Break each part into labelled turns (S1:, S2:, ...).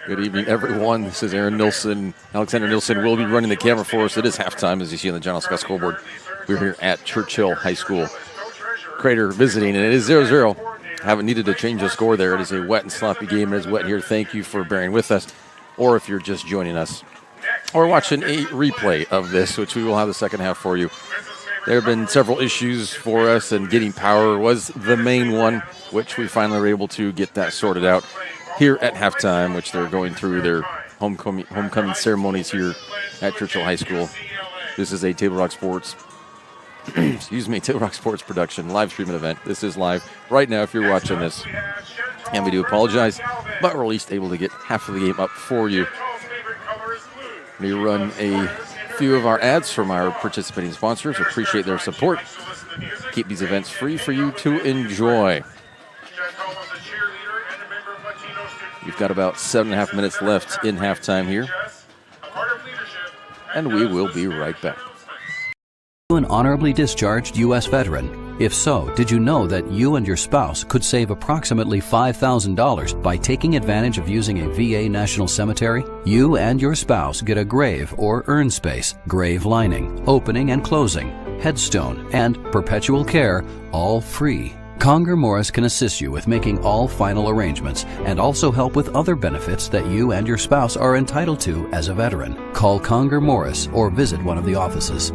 S1: Good evening, everyone. This is Aaron Nilsson. Alexander Nilsson will be running the camera for us. It is halftime, as you see on the John L. Scott scoreboard. We're here at Churchill High School. Crater visiting, and it is 0-0. Haven't needed to change the score there. It is a wet and sloppy game. It is wet here. Thank you for bearing with us. Or if you're just joining us or watching a replay of this, which we will have the second half for you. There have been several issues for us, and getting power was the main one, which we finally were able to get that sorted out here at halftime, which they're going through their homecoming ceremonies here at Churchill High School. This is a Table Rock Sports Table Rock Sports production, live streaming event. This is live right now if you're watching this. And we do apologize, but we're at least able to get half of the game up for you. We run a few of our ads from our participating sponsors. Appreciate their support. Keep these events free for you to enjoy. We've got about 7.5 minutes left in halftime here. And we will be right back.
S2: An honorably discharged U.S. veteran? If so, did you know that you and your spouse could save approximately $5,000 by taking advantage of using a VA National Cemetery? You and your spouse get a grave or urn space, grave lining, opening and closing, headstone, and perpetual care, all free. Conger Morris can assist you with making all final arrangements and also help with other benefits that you and your spouse are entitled to as a veteran. Call Conger Morris or visit one of the offices.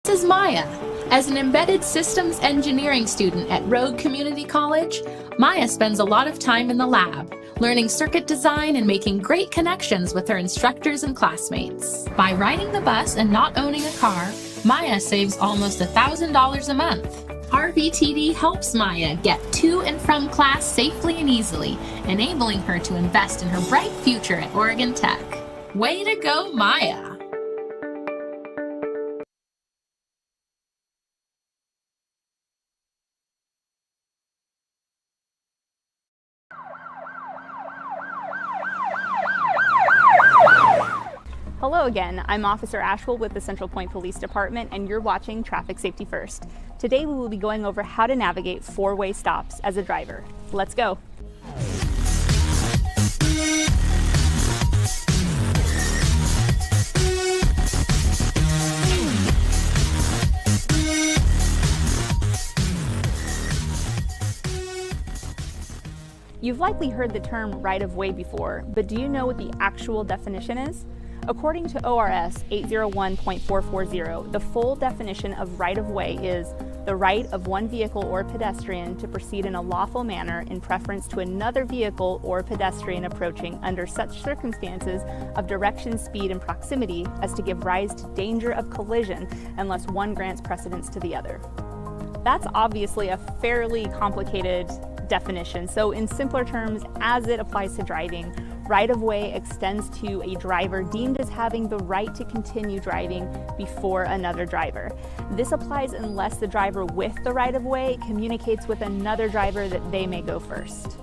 S3: This is Maya. As an embedded systems engineering student at Rogue Community College, Maya spends a lot of time in the lab, learning circuit design and making great connections with her instructors and classmates. By riding the bus and not owning a car, Maya saves almost $1,000 a month. RVTD helps Maya get to and from class safely and easily, enabling her to invest in her bright future at Oregon Tech. Way to go, Maya!
S4: Hello again, I'm Officer Ashwell with the Central Point Police Department, and you're watching Traffic Safety First. Today we will be going over how to navigate four-way stops as a driver. Let's go. You've likely heard the term right-of-way before, but do you know what the actual definition is? According to ORS 801.440, the full definition of right-of-way is the right of one vehicle or pedestrian to proceed in a lawful manner in preference to another vehicle or pedestrian approaching under such circumstances of direction, speed, and proximity as to give rise to danger of collision unless one grants precedence to the other. That's obviously a fairly complicated definition, so in simpler terms, as it applies to driving, right-of-way extends to a driver deemed as having the right to continue driving before another driver. This applies unless the driver with the right-of-way communicates with another driver that they may go first.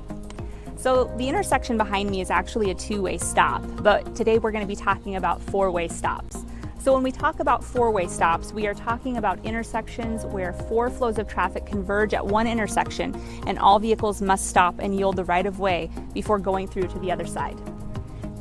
S4: So the intersection behind me is actually a two-way stop, but today we're going to be talking about four-way stops. So when we talk about four-way stops, we are talking about intersections where four flows of traffic converge at one intersection and all vehicles must stop and yield the right-of-way before going through to the other side.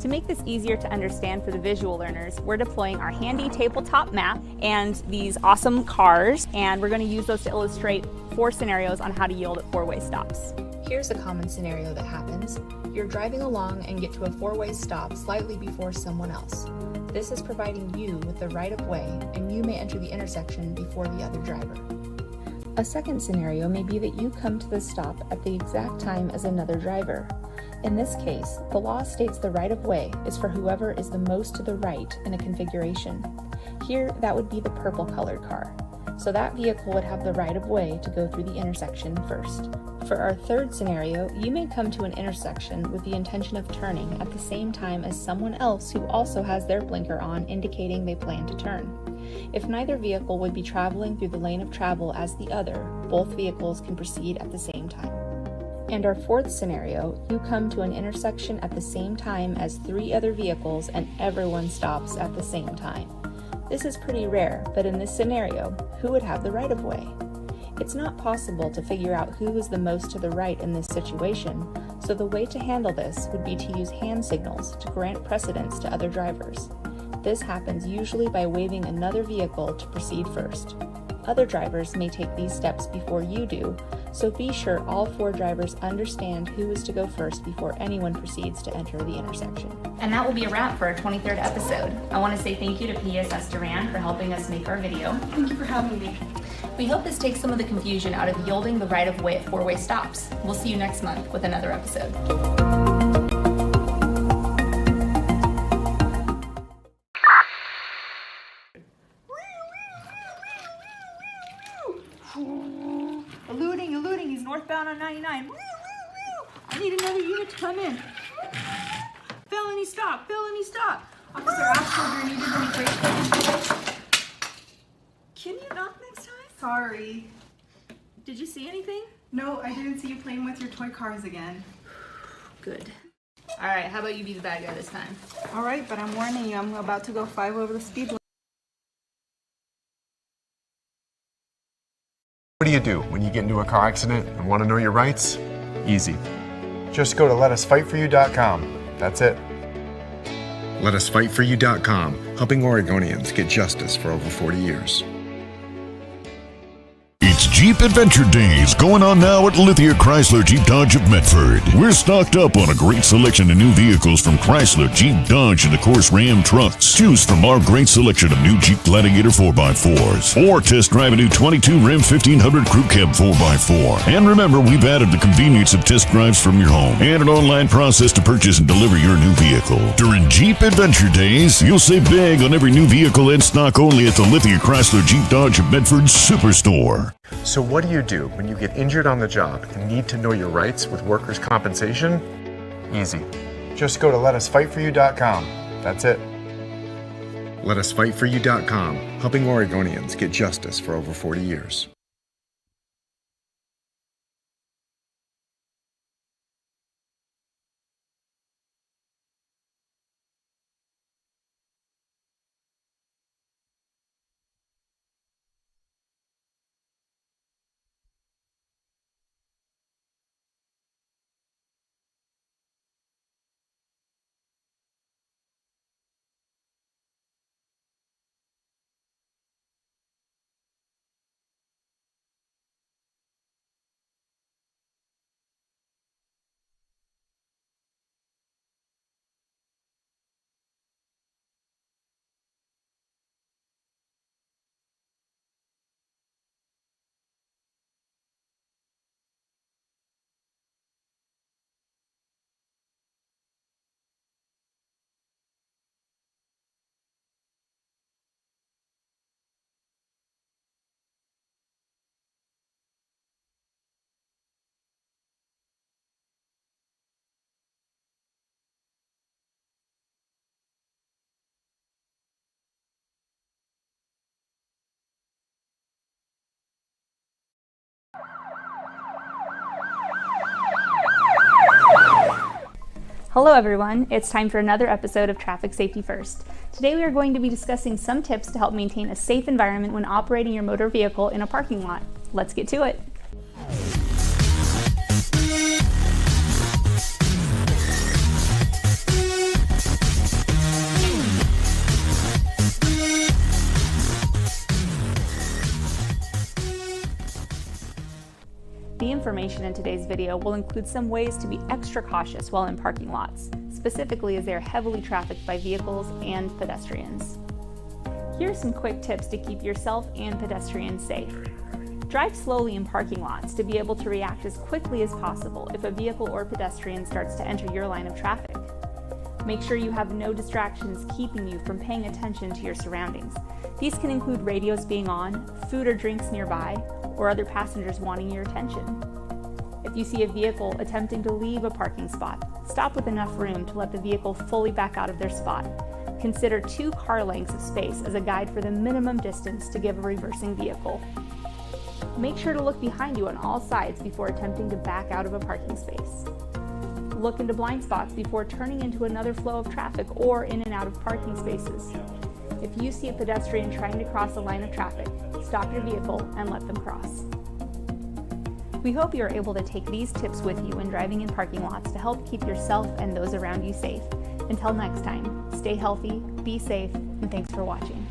S4: To make this easier to understand for the visual learners, we're deploying our handy tabletop map and these awesome cars, and we're going to use those to illustrate four scenarios on how to yield at four-way stops.
S5: Here's a common scenario that happens. You're driving along and get to a four-way stop slightly before someone else. This is providing you with the right of way, and you may enter the intersection before the other driver. A second scenario may be that you come to the stop at the exact time as another driver. In this case, the law states the right of way is for whoever is the most to the right in a configuration. Here, that would be the purple colored car. so that vehicle would have the right of way to go through the intersection first. For our third scenario, you may come to an intersection with the intention of turning at the same time as someone else who also has their blinker on, indicating they plan to turn. If neither vehicle would be traveling through the lane of travel as the other, both vehicles can proceed at the same time. And our fourth scenario, you come to an intersection at the same time as 3 other vehicles and everyone stops at the same time. This is pretty rare, but in this scenario, who would have the right of way? It's not possible to figure out who is the most to the right in this situation, so the way to handle this would be to use hand signals to grant precedence to other drivers. This happens usually by waving another vehicle to proceed first. Other drivers may take these steps before you do, so be sure all 4 drivers understand who is to go first before anyone proceeds to enter the intersection.
S4: And that will be a wrap for our 23rd episode. I want to say thank you to PSS Duran for helping us make our video.
S6: Thank you for having me.
S4: We hope this takes some of the confusion out of yielding the right of way at 4-way stops. We'll see you next month with another episode.
S6: Eluding, he's northbound on 99. I need another unit to come in. Felony stop. Officer Asperger needed any break. Can you knock next time? Sorry. Did you see anything?
S7: No, I didn't see you playing with your toy cars again.
S4: Good. All right, how about you be the bad guy this time?
S7: All right, but I'm warning you, I'm about to go 5 over the speed limit.
S8: What do you do when you get into a car accident and want to know your rights? Easy. Just go to letusfightforyou.com. That's it. Letusfightforyou.com, helping Oregonians get justice for over 40 years.
S9: It's Jeep Adventure Days going on now at Lithia Chrysler Jeep Dodge of Medford. We're stocked up on a great selection of new vehicles from Chrysler, Jeep, Dodge, and of course Ram trucks. Choose from our great selection of new Jeep Gladiator 4x4s or test drive a new 22 Ram 1500 Crew Cab 4x4. And remember, we've added the convenience of test drives from your home and an online process to purchase and deliver your new vehicle. During Jeep Adventure Days, you'll save big on every new vehicle in stock only at the Lithia Chrysler Jeep Dodge of Medford Superstore.
S8: So what do you do when you get injured on the job and need to know your rights with workers' compensation? Easy. Just go to letusfightforyou.com. That's it. Letusfightforyou.com, helping Oregonians get justice for over 40 years.
S4: Hello everyone, it's time for another episode of Traffic Safety First. Today we are going to be discussing some tips to help maintain a safe environment when operating your motor vehicle in a parking lot. Let's get to it. The information in today's video will include some ways to be extra cautious while in parking lots, specifically as they are heavily trafficked by vehicles and pedestrians. Here are some quick tips to keep yourself and pedestrians safe. Drive slowly in parking lots to be able to react as quickly as possible if a vehicle or pedestrian starts to enter your line of traffic. Make sure you have no distractions keeping you from paying attention to your surroundings. These can include radios being on, food or drinks nearby, or other passengers wanting your attention. If you see a vehicle attempting to leave a parking spot, stop with enough room to let the vehicle fully back out of their spot. Consider 2 car lengths of space as a guide for the minimum distance to give a reversing vehicle. Make sure to look behind you on all sides before attempting to back out of a parking space. Look into blind spots before turning into another flow of traffic or in and out of parking spaces. If you see a pedestrian trying to cross a line of traffic, stop your vehicle and let them cross. We hope you are able to take these tips with you when driving in parking lots to help keep yourself and those around you safe. Until next time, stay healthy, be safe, and thanks for watching.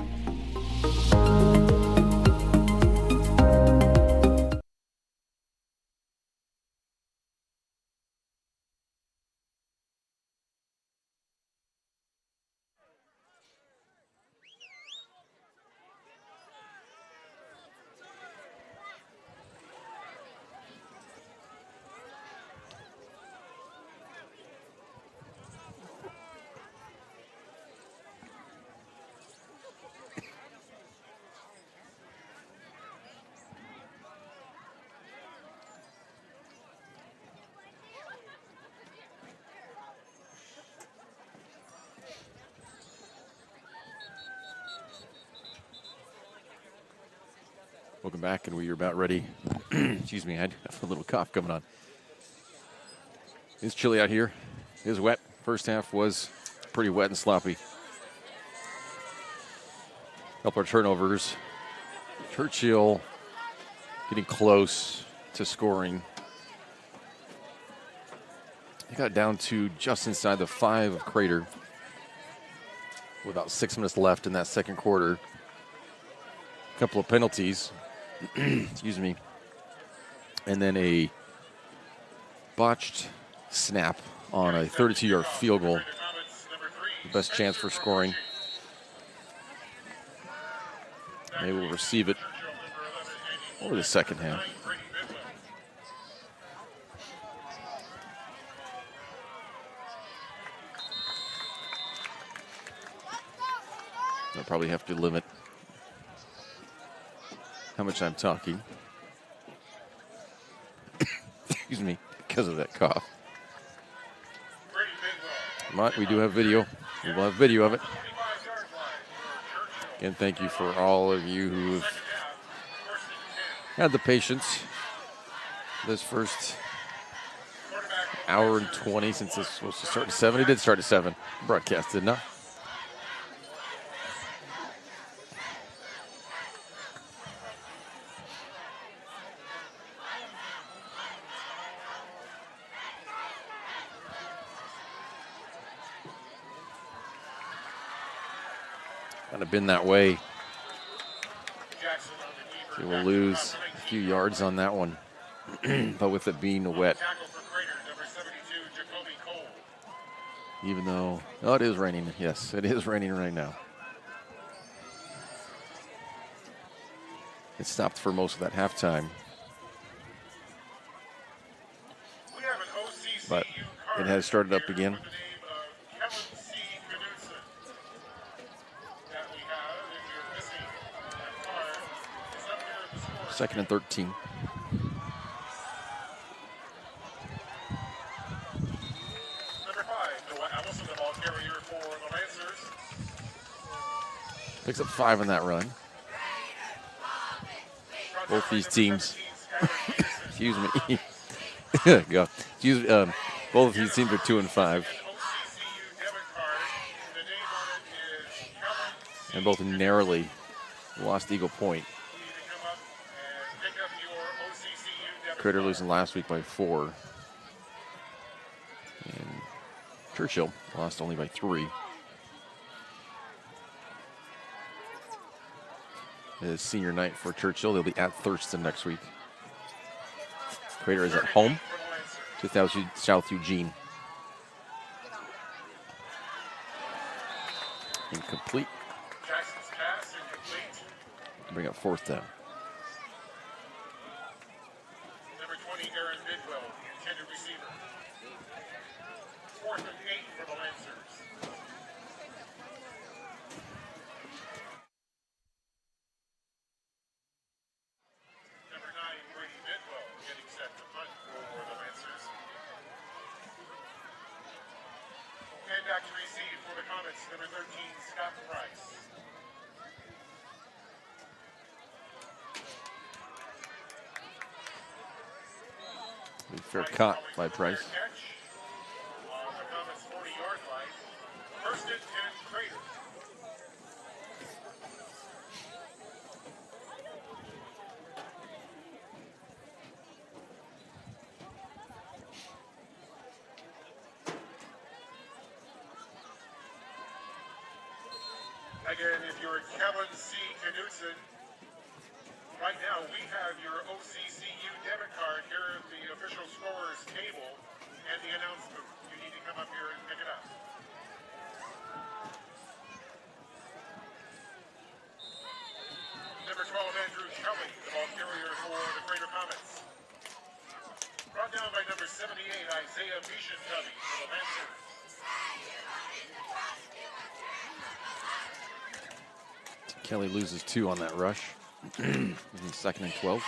S1: Welcome back, and we are about ready. Excuse me, I had a little cough coming on. It's chilly out here. It is wet. First half was pretty wet and sloppy. Couple of turnovers. Churchill getting close to scoring. They got down to just inside the 5 of Crater with about 6 minutes left in that second quarter. A couple of penalties. Excuse me. And then a botched snap on a 32-yard field goal. The best chance for scoring. They will receive it over the second half. They'll probably have to limit how much I'm talking. Excuse me, because of that cough. But we do have video. We will have video of it. Again, thank you for all of you who've had the patience this first hour and 20 since this was supposed to start at 7. It did start at 7. Broadcast did not. Kind of been that way. They will lose a few yards on that one, but with it being wet. Even though, oh, it is raining. Yes, it is raining right now. It stopped for most of that halftime. But it has started up again. Second and 13. Picks up 5 on that run. Both these teams, excuse me, go. Both of these teams are 2 and 5, and both narrowly lost Eagle Point. Crater losing last week by 4, and Churchill lost only by 3. It is senior night for Churchill. They'll be at Thurston next week. Crater is at home to South Eugene. Incomplete. Bring up 4th down.
S8: back to receive for the Comets, number 13, Scott Price.
S1: Fair caught by Price.
S8: Catch on the Comets' 40-yard line. First and 10, Crater. Again, if you're Kevin C. Knudsen, right now we have your OCCU debit card here at the official scorer's table and the announcement. You need to come up here and pick it up. Number 12, Andrew Kelly, the ball carrier for the Crater Comets. Brought down by number 78, Isaiah Bishan-Covey for the Lancers.
S1: Kelly loses 2 on that rush. Second and 12.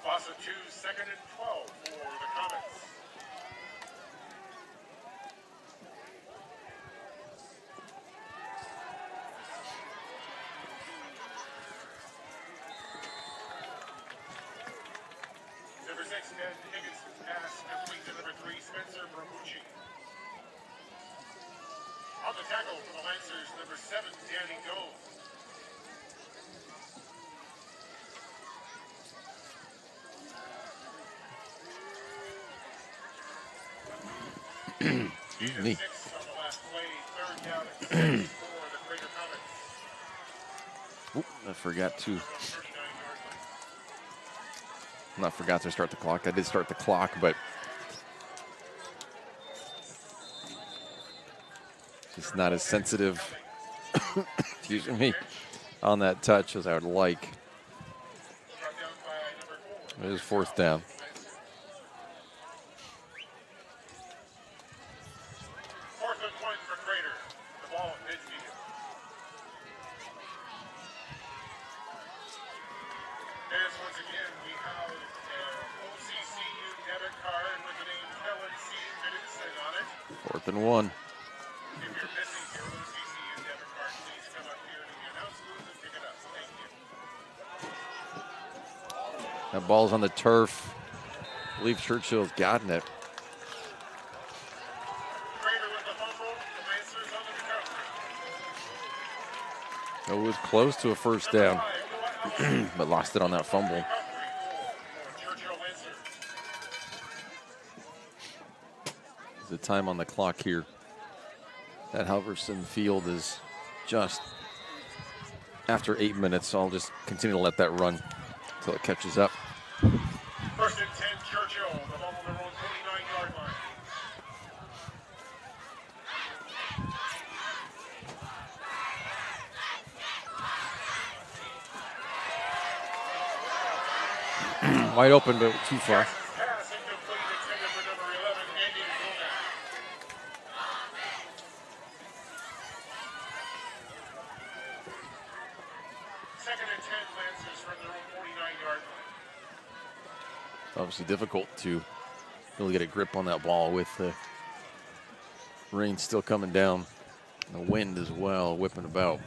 S8: Loss of 2, second and 12 for the Comets. Number 6, Ned Higgins pass complete to number 3, Spencer Bramucci. On the tackle for the Lancers, number 7, Danny Doe.
S1: Excuse me.
S8: 6 on the last play, third down and 6 for the Crater Comets.
S1: Oop, I forgot to
S8: 39-yard line.
S1: not forgot to start the clock. I did start the clock, but just not as sensitive excuse me on that touch as I would like.
S8: Struck down by number 4.
S1: It is fourth down.
S8: Fourth and 1 for Crater. The ball at midfield. As once again, we have an OCCU debit card with the name Kellen C. Knudsen on it.
S1: Fourth and 1.
S8: If you're missing your OCCU debit card, please come up here to the announce booth and pick it up. Thank you.
S1: That ball's on the turf. I believe Churchill's gotten it.
S8: Crater with the fumble. The Lancers on the recovery.
S1: It was close to a first down, but lost it on that fumble.
S8: Churchill Lancers.
S1: The time on the clock here. That Halverson Field is just after 8 minutes, so I'll just continue to let that run until it catches up.
S8: First and 10, Churchill. The ball on their own 49-yard line.
S1: Wide open, but too far.
S8: Pass incomplete, intended for number 11, Andy Gomez. Second and 10, Lancers from their own 49-yard line.
S1: Obviously difficult to really get a grip on that ball with the rain still coming down. The wind as well, whipping about.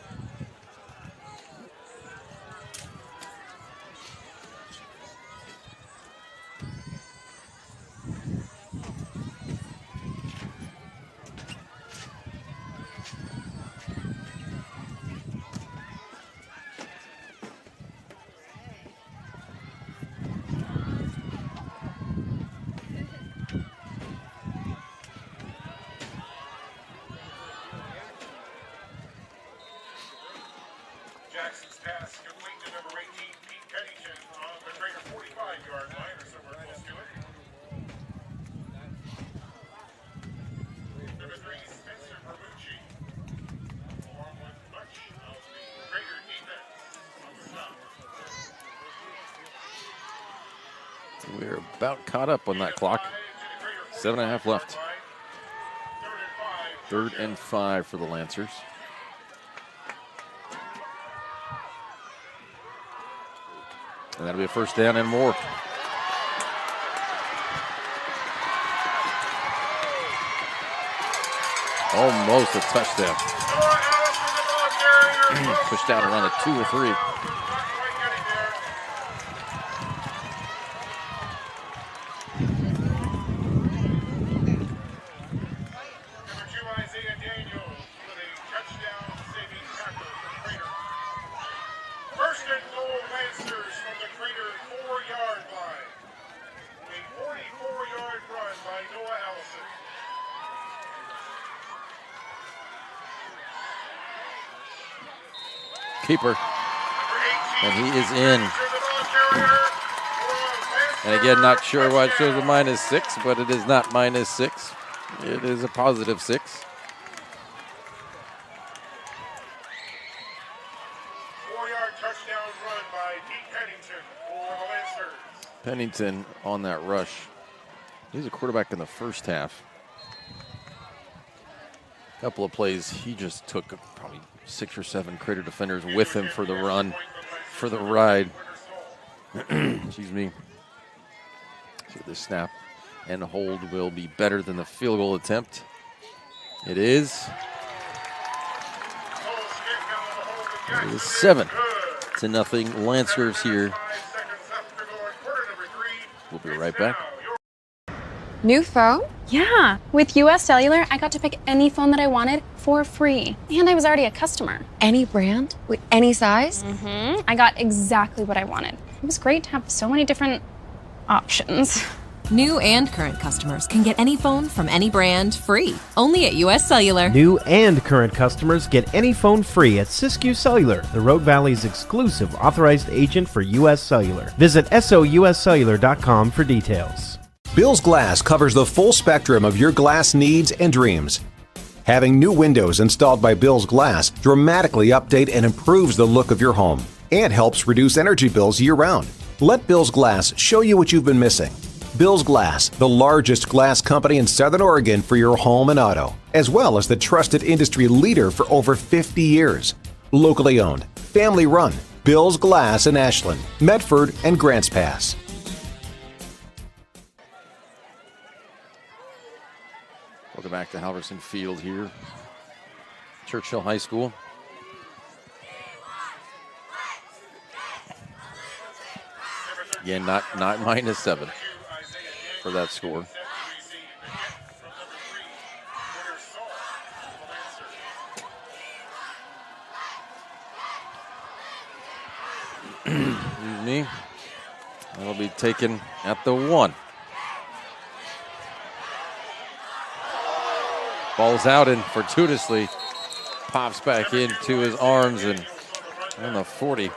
S8: Jackson's pass complete to number 18, Pete Pennington, on the Crater 45-yard line, or somewhere close to it. Number 3, Spencer Bramucci, along with much of the Crater defense on the stop.
S1: We're about caught up on that clock. 7.5 left.
S8: Third and 5,
S1: 3rd and 5 for the Lancers. And that'll be a first down and more. Almost a touchdown. Pushed out around the 2 or 3.
S8: First and goal, Lancers from the Crater 4-yard line. A 44-yard run by Noah Allison.
S1: Keeper. And he is in. And again, not sure why it shows a -6, but it is not -6. It is a +6.
S8: Touchdown run by Pete Pennington for the Lancers.
S1: Pennington on that rush. He's a quarterback in the first half. Couple of plays, he just took probably 6 or 7 Crater defenders with him for the run, for the ride. Excuse me. See, the snap and hold will be better than the field goal attempt. It is. It is 7-0 Lancers here. We'll be right back.
S10: New phone?
S11: Yeah. With US Cellular, I got to pick any phone that I wanted for free. And I was already a customer.
S10: Any brand? With any size?
S11: Mm-hmm. I got exactly what I wanted. It was great to have so many different options.
S12: New and current customers can get any phone from any brand free, only at US Cellular.
S13: New and current customers get any phone free at Siskiyou Cellular, the Rogue Valley's exclusive authorized agent for US Cellular. Visit souscellular.com for details.
S14: Bill's Glass covers the full spectrum of your glass needs and dreams. Having new windows installed by Bill's Glass dramatically update and improves the look of your home and helps reduce energy bills year-round. Let Bill's Glass show you what you've been missing. Bill's Glass, the largest glass company in Southern Oregon for your home and auto, as well as the trusted industry leader for over 50 years. Locally owned, family run, Bill's Glass in Ashland, Medford, and Grants Pass.
S1: Welcome back to Halverson Field here. Churchill High School. Again, not -7 for that score. Excuse me. That'll be taken at the 1. Ball's out and fortuitously pops back into his arms and on the 40.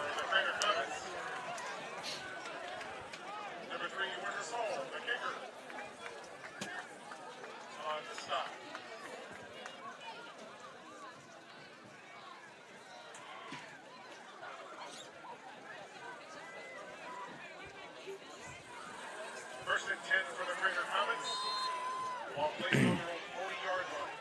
S8: First and 10 for the Crater Comets. Ball placed on their own 40-yard line.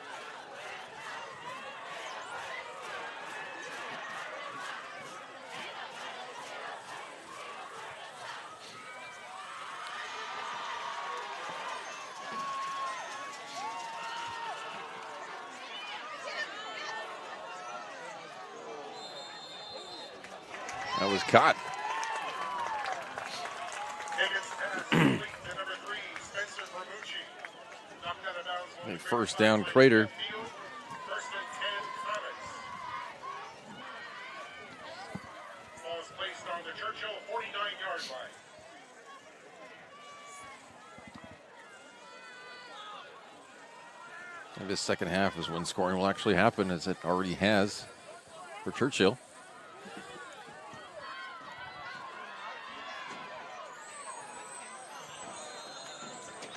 S1: That was caught. A first down, Crater.
S8: First and 10 Comets. Ball is placed on the Churchill 49-yard line.
S1: And this second half is when scoring will actually happen, as it already has for Churchill.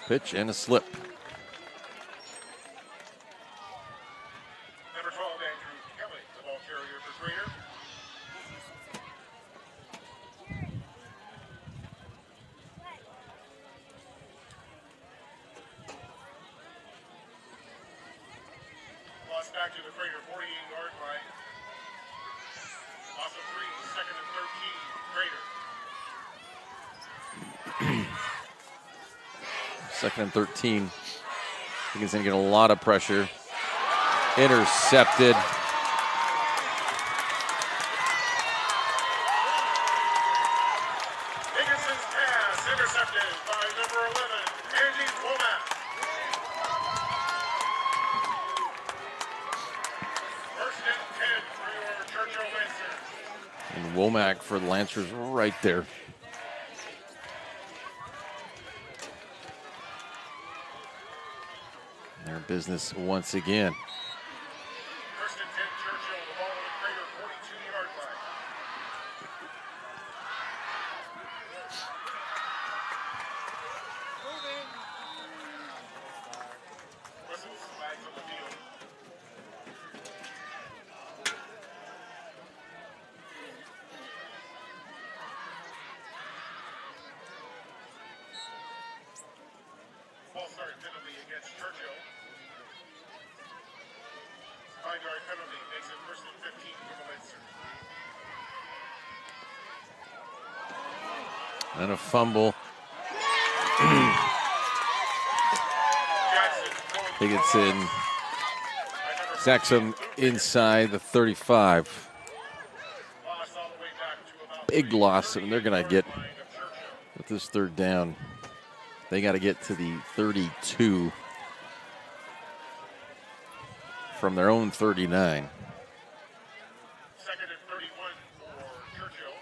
S1: Pitch and a slip.
S8: Number 12, Andrew Kelly, the ball carrier for Crater. back to the Crater 48-yard line. Loss of 3, second and 13, Crater.
S1: Second and 13. He's going to get a lot of pressure. Intercepted.
S8: Higginson's pass intercepted by number 11, Andy Womack. First and 10 for your Churchill Lancers.
S1: And Womack for the Lancers right there. Their business once again.
S8: First and 10 Churchill, the ball on the Crater 42-yard line. Whistles, flags on the field. False start penalty against Churchill. 5-yard penalty makes it first and 15 for the Lancers.
S1: And a fumble. Higginson sacks him inside the 35. Big loss, and they're going to get, with this third down, they got to get to the 32 from their own 39.
S8: Second and 31 for Churchill.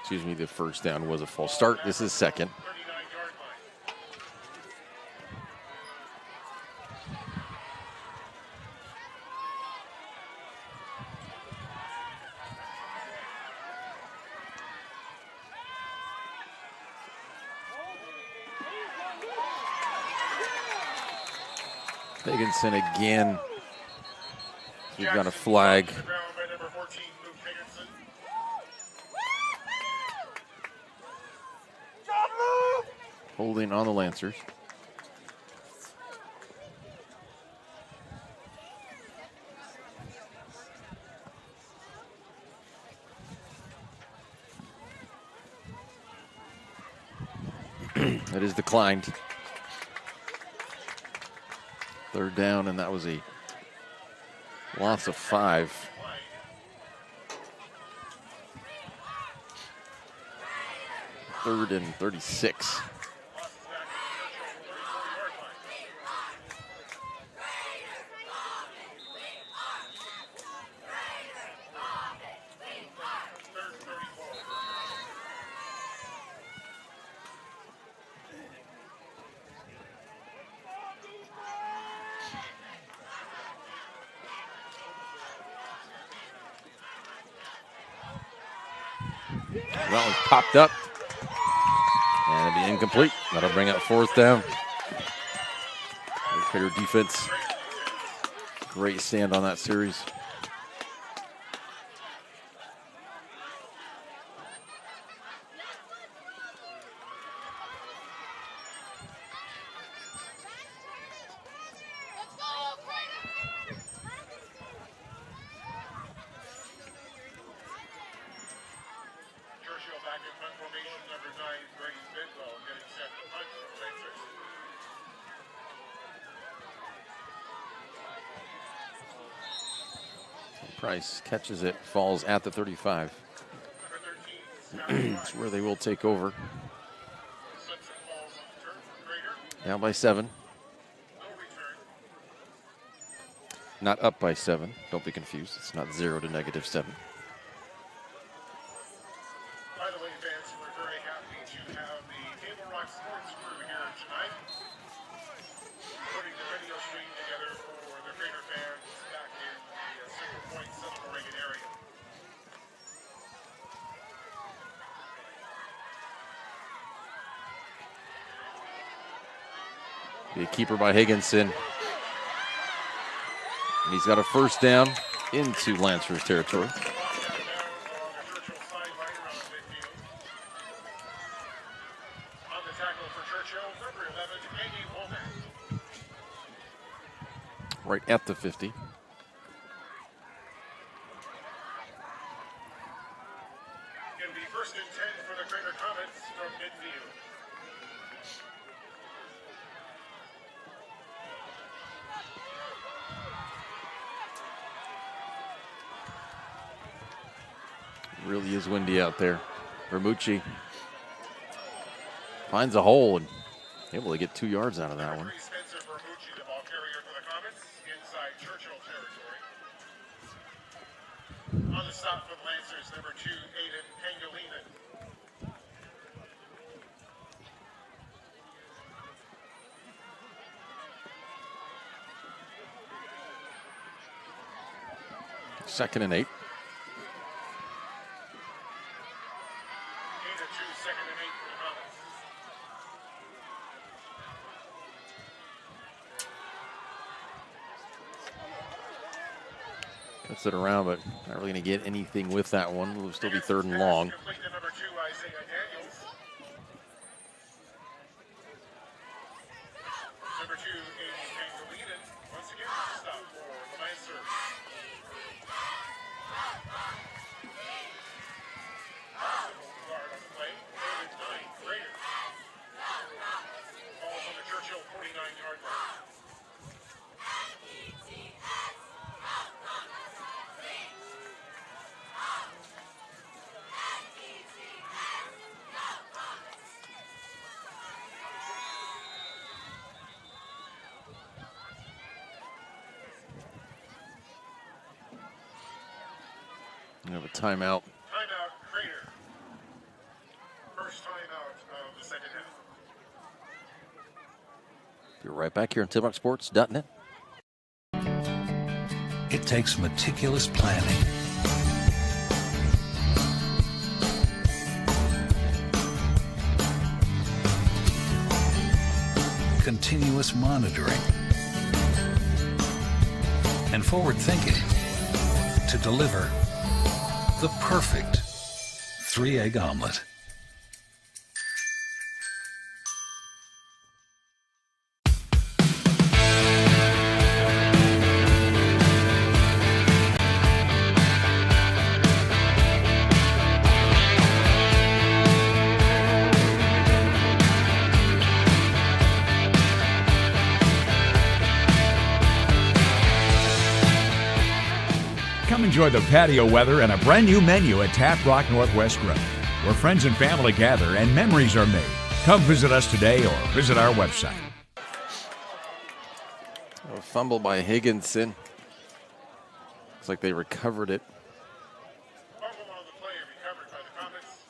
S1: Excuse me, the first down was a false start. This is second.
S8: 39-yard line.
S1: Higginson again. We've got a flag.
S8: Ground by number 14, Luke Higginson.
S1: Holding on the Lancers. That is declined. Third down, and that was a loss of 5. Third and 36. That one popped up. And it'll be incomplete. That'll bring up fourth down. Crater defense. Great stand on that series.
S8: Churchill back in punt formation, number 9, Grady Bidwell, getting set to punt for the Lancers.
S1: Price catches it, falls at the 35. That's where they will take over.
S8: Simpson falls on the turf for Crater.
S1: Down by 7.
S8: No return.
S1: Not up by 7. Don't be confused. It's not 0 to -7.
S8: By the way, fans, we're very happy to have the Table Rock Sports crew here tonight, putting the video stream together for the Crater fans back in the Single Point Central Reagan area.
S1: Be a keeper by Higginson. And he's got a first down into Lancers territory. Right at the 50.
S8: First and 10 for the Crater Comets from midfield.
S1: Really is windy out there. Vermucci finds a hole and able to get 2 yards out of that one.
S8: Spencer Vermucci, the ball carrier for the Comets, inside Churchill territory. On the stop for the Lancers, number 2, Aiden Pangolinan.
S1: Second and 8.
S8: Second and 8 for the Comets.
S1: Cuts it around, but not really going to get anything with that one. It'll still be third and long.
S8: Complete to number 2, Isaiah Daniels. Number 2, Aiden Pangolinan. Once again, stop for the Lancers. Guard on the play. Third and 9, Crater. Ball's on the Churchill 49-yard line.
S1: We have a timeout.
S8: Timeout, Crater. First timeout of the second half.
S1: Be right back here on TimRockSports.net.
S15: It takes meticulous planning, continuous monitoring, and forward thinking to deliver the perfect 3-egg omelet.
S16: Come enjoy the patio weather and a brand new menu at Tap Rock Northwest Grill, where friends and family gather and memories are made. Come visit us today or visit our website.
S1: A fumble by Higginson. Looks like they recovered it.
S8: Fumble on the play recovered by the Comets.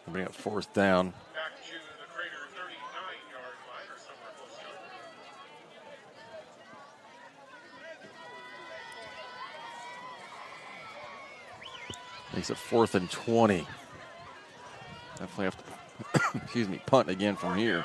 S1: Bring up fourth down.
S8: Back to the Crater 39-yard line or somewhere close to it.
S1: Makes it 4th and 20. Definitely have to, excuse me, punt again from here.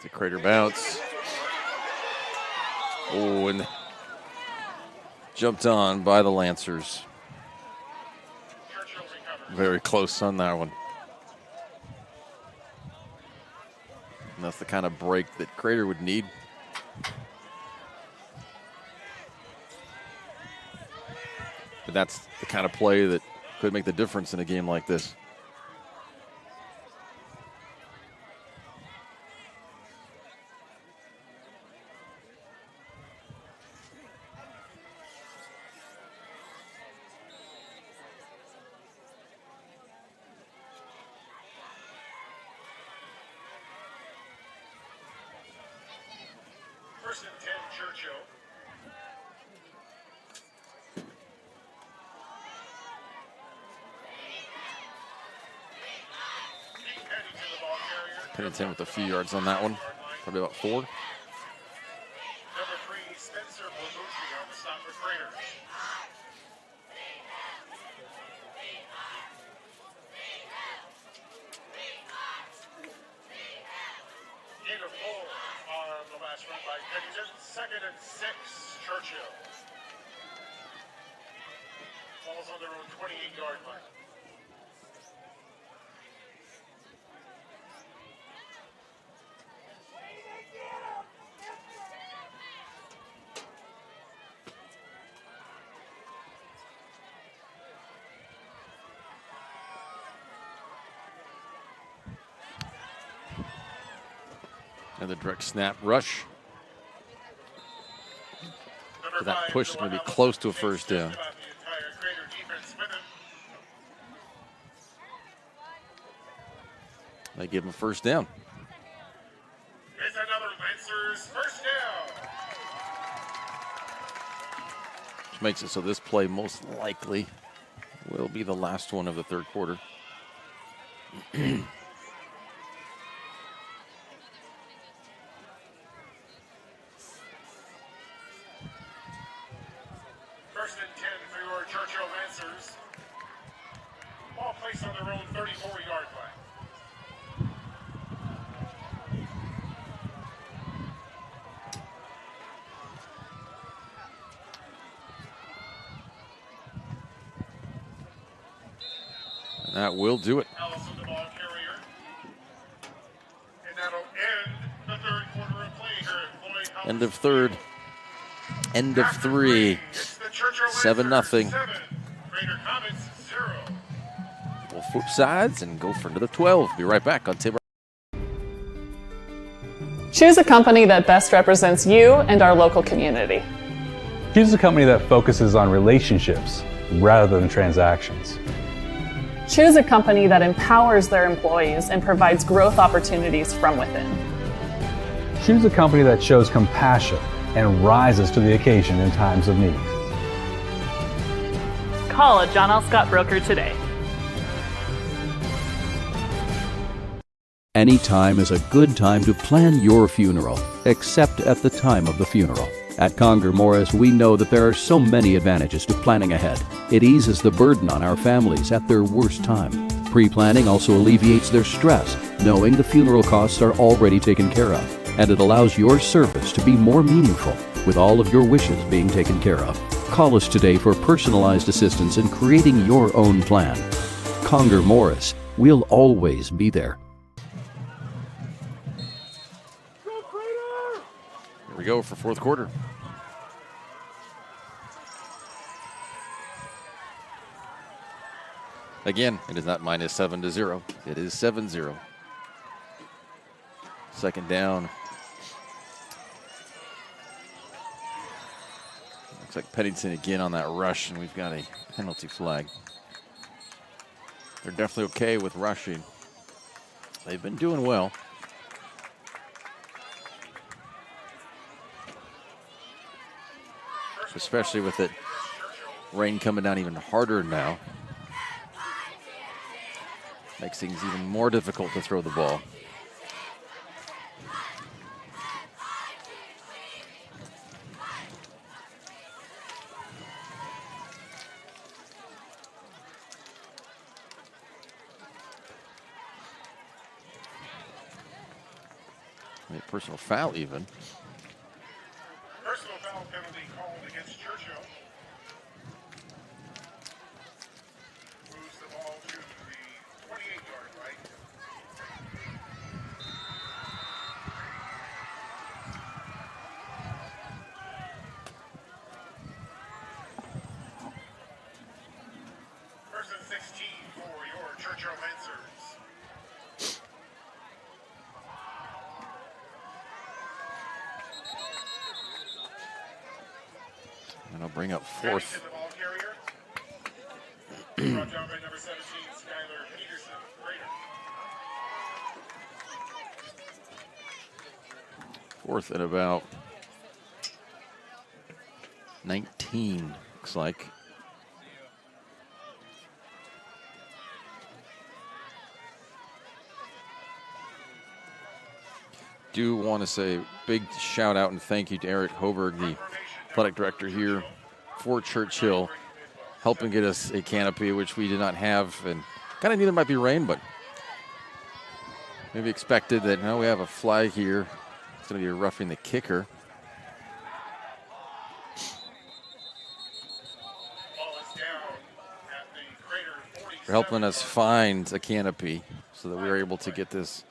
S1: The Crater bounce. Oh, and jumped on by the Lancers. Very close on that one. And that's the kind of break that Crater would need. But that's the kind of play that could make the difference in a game like this.
S8: First and 10, Churchill.
S1: Pennington with a few yards on that one. Probably about 4.
S8: Number 3, Spencer Vermucci on the stop for Crater. run by Pennington. 2nd and 6, Churchill. Ball's on their own 28-yard line.
S1: And the direct snap rush. For that push is going to be close to a first down. They give him a first down.
S8: It's another Lancers first down.
S1: Which makes it so this play most likely will be the last one of the third quarter.
S8: First and 10 for your Churchill Lancers. Ball placed on their own 34-yard line.
S1: And that will do it.
S8: Allison, the ball carrier. And that'll end the third quarter of play here at Floyd House.
S1: End of third. End of three. 7-0.
S8: Crater Comets 0.
S1: We'll flip sides and go for another 12. Be right back on Tim.
S17: Choose a company that best represents you and our local community.
S18: Choose a company that focuses on relationships rather than transactions.
S17: Choose a company that empowers their employees and provides growth opportunities from within.
S18: Choose a company that shows compassion and rises to the occasion in times of need.
S17: Call a John L. Scott broker today.
S2: Any time is a good time to plan your funeral, except at the time of the funeral. At Conger Morris, we know that there are so many advantages to planning ahead. It eases the burden on our families at their worst time. Pre-planning also alleviates their stress, knowing the funeral costs are already taken care of. And it allows your service to be more meaningful, with all of your wishes being taken care of. Call us today for personalized assistance in creating your own plan. Conger Morris, we'll always be there.
S1: Here we go for fourth quarter. Again, it is not minus 7-0. It is 7-0. Second down. Looks like Pennington again on that rush, and we've got a penalty flag. They're definitely okay with rushing. They've been doing well. Especially with it rain coming down even harder now. Makes things even more difficult to throw the ball. A personal foul even.
S8: Personal foul penalty called against Churchill. Moves the ball to the 28-yard line. First and 16 for your Churchill Lancers.
S1: And I'll bring up fourth.
S8: Brought down by number 17, Skylar Peterson.
S1: Fourth at about 19, looks like. Do want to say big shout out and thank you to Eric Hoberg, the athletic director here for Churchill, helping get us a canopy, which we did not have, and kind of knew there might be rain, but maybe expected that now we have a flag here It's going to be roughing the kicker. For helping us find a canopy so that we are able to get this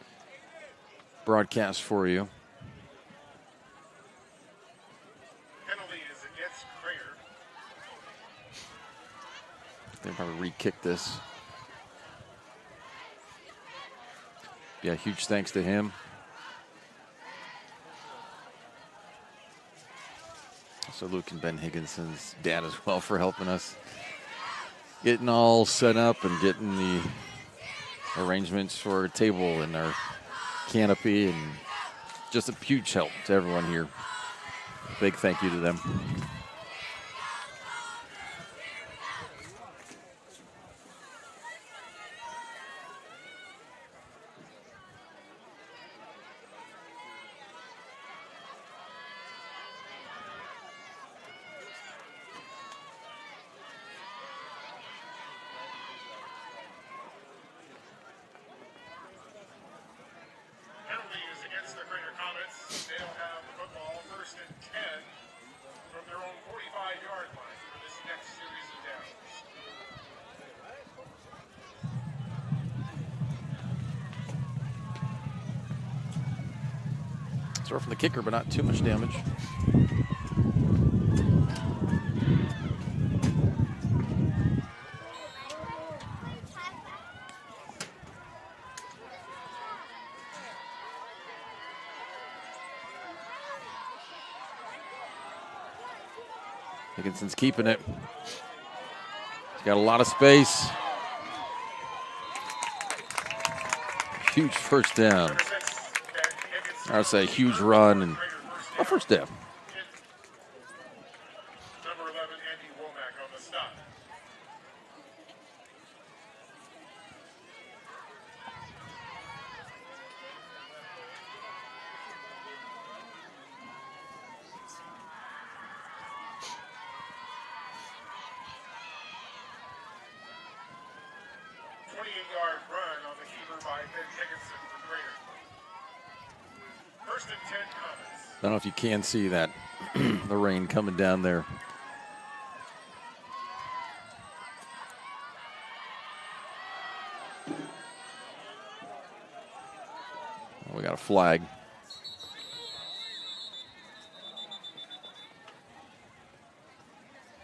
S1: broadcast for you.
S8: Penalty is against Crater.
S1: They'll probably re-kick this. Yeah, huge thanks to him. Also Luke and Ben Higginson's dad as well for helping us. Getting all set up and getting the arrangements for a table and our canopy, and just a huge help to everyone here. Big thank you to them. Throw from the kicker, but not too much damage. Higginson's keeping it. He's got a lot of space. Huge first down. I'd say a huge run and a first down.
S8: Number 11, Andy Womack on the stop. Yard run on the keeper by Ben Higginson for Crater. First and 10 comments.
S1: I don't know if you can see that, the rain coming down there. We got a flag.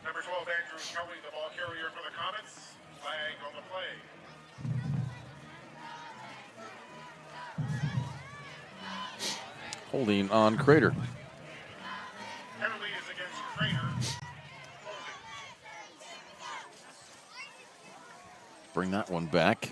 S8: Number 12, Andrew Kelly, the ball carrier for the Comets. Flag on the play.
S1: Holding on Crater.
S8: Penalty is against Crater.
S1: Bring that one back.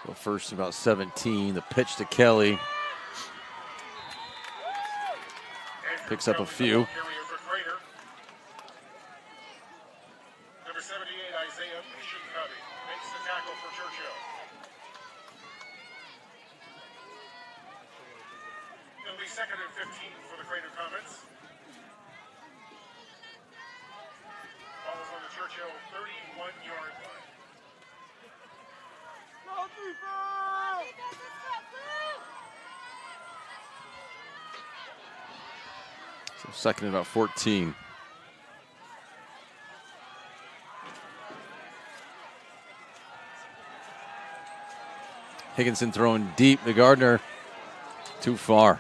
S1: So first about 17, the pitch to Kelly. Picks up a few.
S8: Number 78, Isaiah Cubby, makes the tackle for Churchill. It'll be second and 15 for the Crater Comets. Ball's on the Churchill 31-yard line.
S1: So second and about 14. Higginson throwing deep to Gardner. Too far.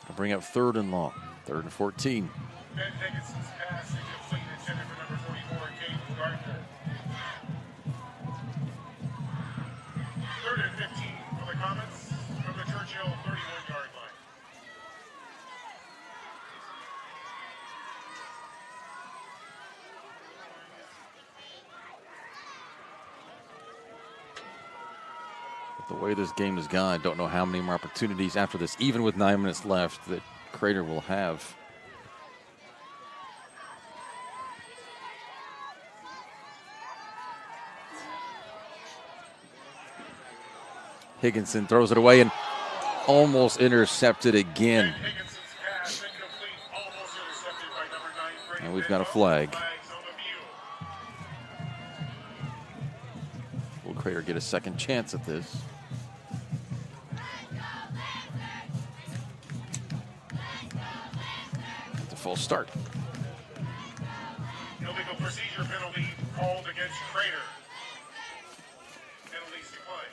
S1: I'll bring up third and long. Third and 14.
S8: Ben Higginson's pass incomplete, intended for number 44, Caden Gardner. Third and 15 for the Comets from the Churchill 31-yard line.
S1: The way this game has gone, I don't know how many more opportunities after this, even with 9 minutes left, that Crater will have. Higginson throws it away and almost intercepted again. And we've got a flag. Will Crater get a second chance at this? It's a full start.
S8: Illegal procedure penalty called against Crater. Penalties declined.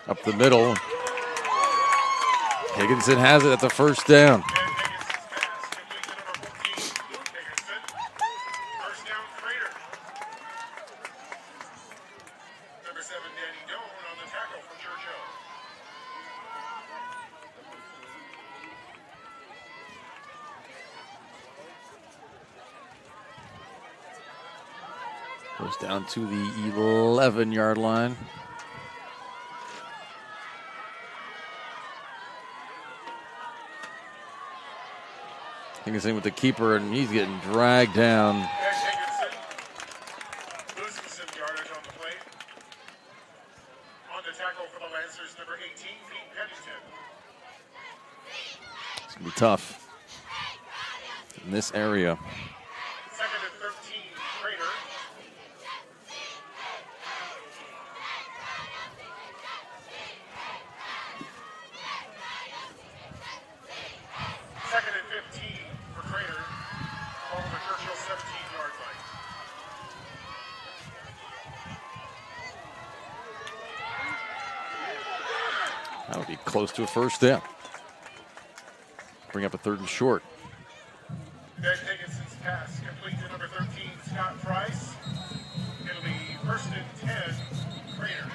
S1: Up the middle. Higginson has it at the first down.
S8: Number 7, Danny Doan on the tackle for Churchill.
S1: Goes down to the 11-yard line. Higginson with the keeper, and he's getting dragged down.
S8: Higginson losing some yardage on the play. On the tackle for the Lancers, number 18, Pete Pennington.
S1: It's going to be tough in this area.
S8: Second and 13, Crater. Second and 15 for Crater. Ball to Churchill, 17-yard line.
S1: That would be close to a first down. Bring up a 3rd and short.
S8: Ben Higginson's pass complete to number 13, Scott Price. It'll be 1st and 10, Crater.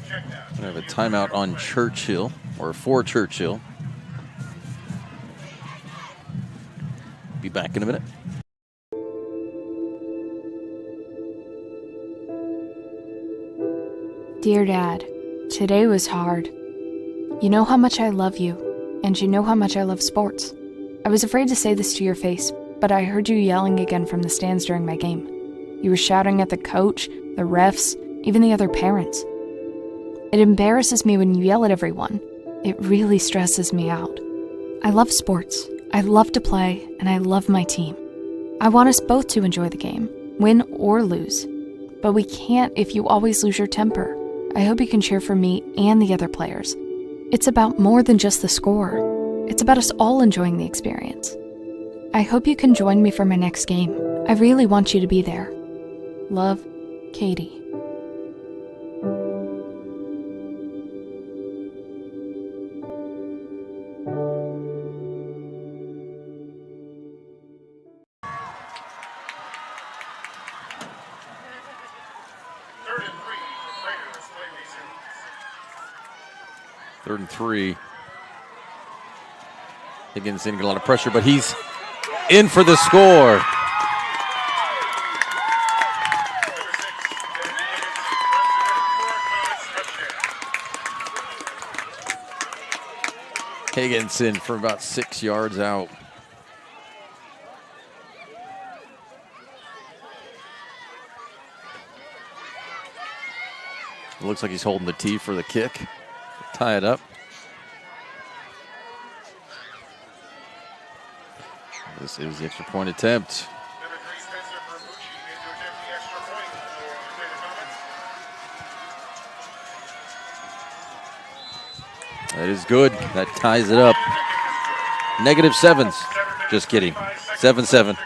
S8: Check that.
S1: We have a timeout on Churchill, or for Churchill. Be back in a minute.
S19: Dear Dad, today was hard. You know how much I love you, and you know how much I love sports. I was afraid to say this to your face, but I heard you yelling again from the stands during my game. You were shouting at the coach, the refs, even the other parents. It embarrasses me when you yell at everyone. It really stresses me out. I love sports. I love to play, and I love my team. I want us both to enjoy the game, win or lose. But we can't if you always lose your temper. I hope you can cheer for me and the other players. It's about more than just the score. It's about us all enjoying the experience. I hope you can join me for my next game. I really want you to be there. Love, Katie.
S1: Third and 3. Higginson getting a lot of pressure, but he's in for the score. Higginson from about 6 yards out. It looks like he's holding the tee for the kick. Tie it up. Saves the extra point attempt.
S8: Number 3, Spencer Bermucci, in to attempt the extra point for Crater Comets.
S1: That is good. That ties it up. -7s. Just kidding. 7-7.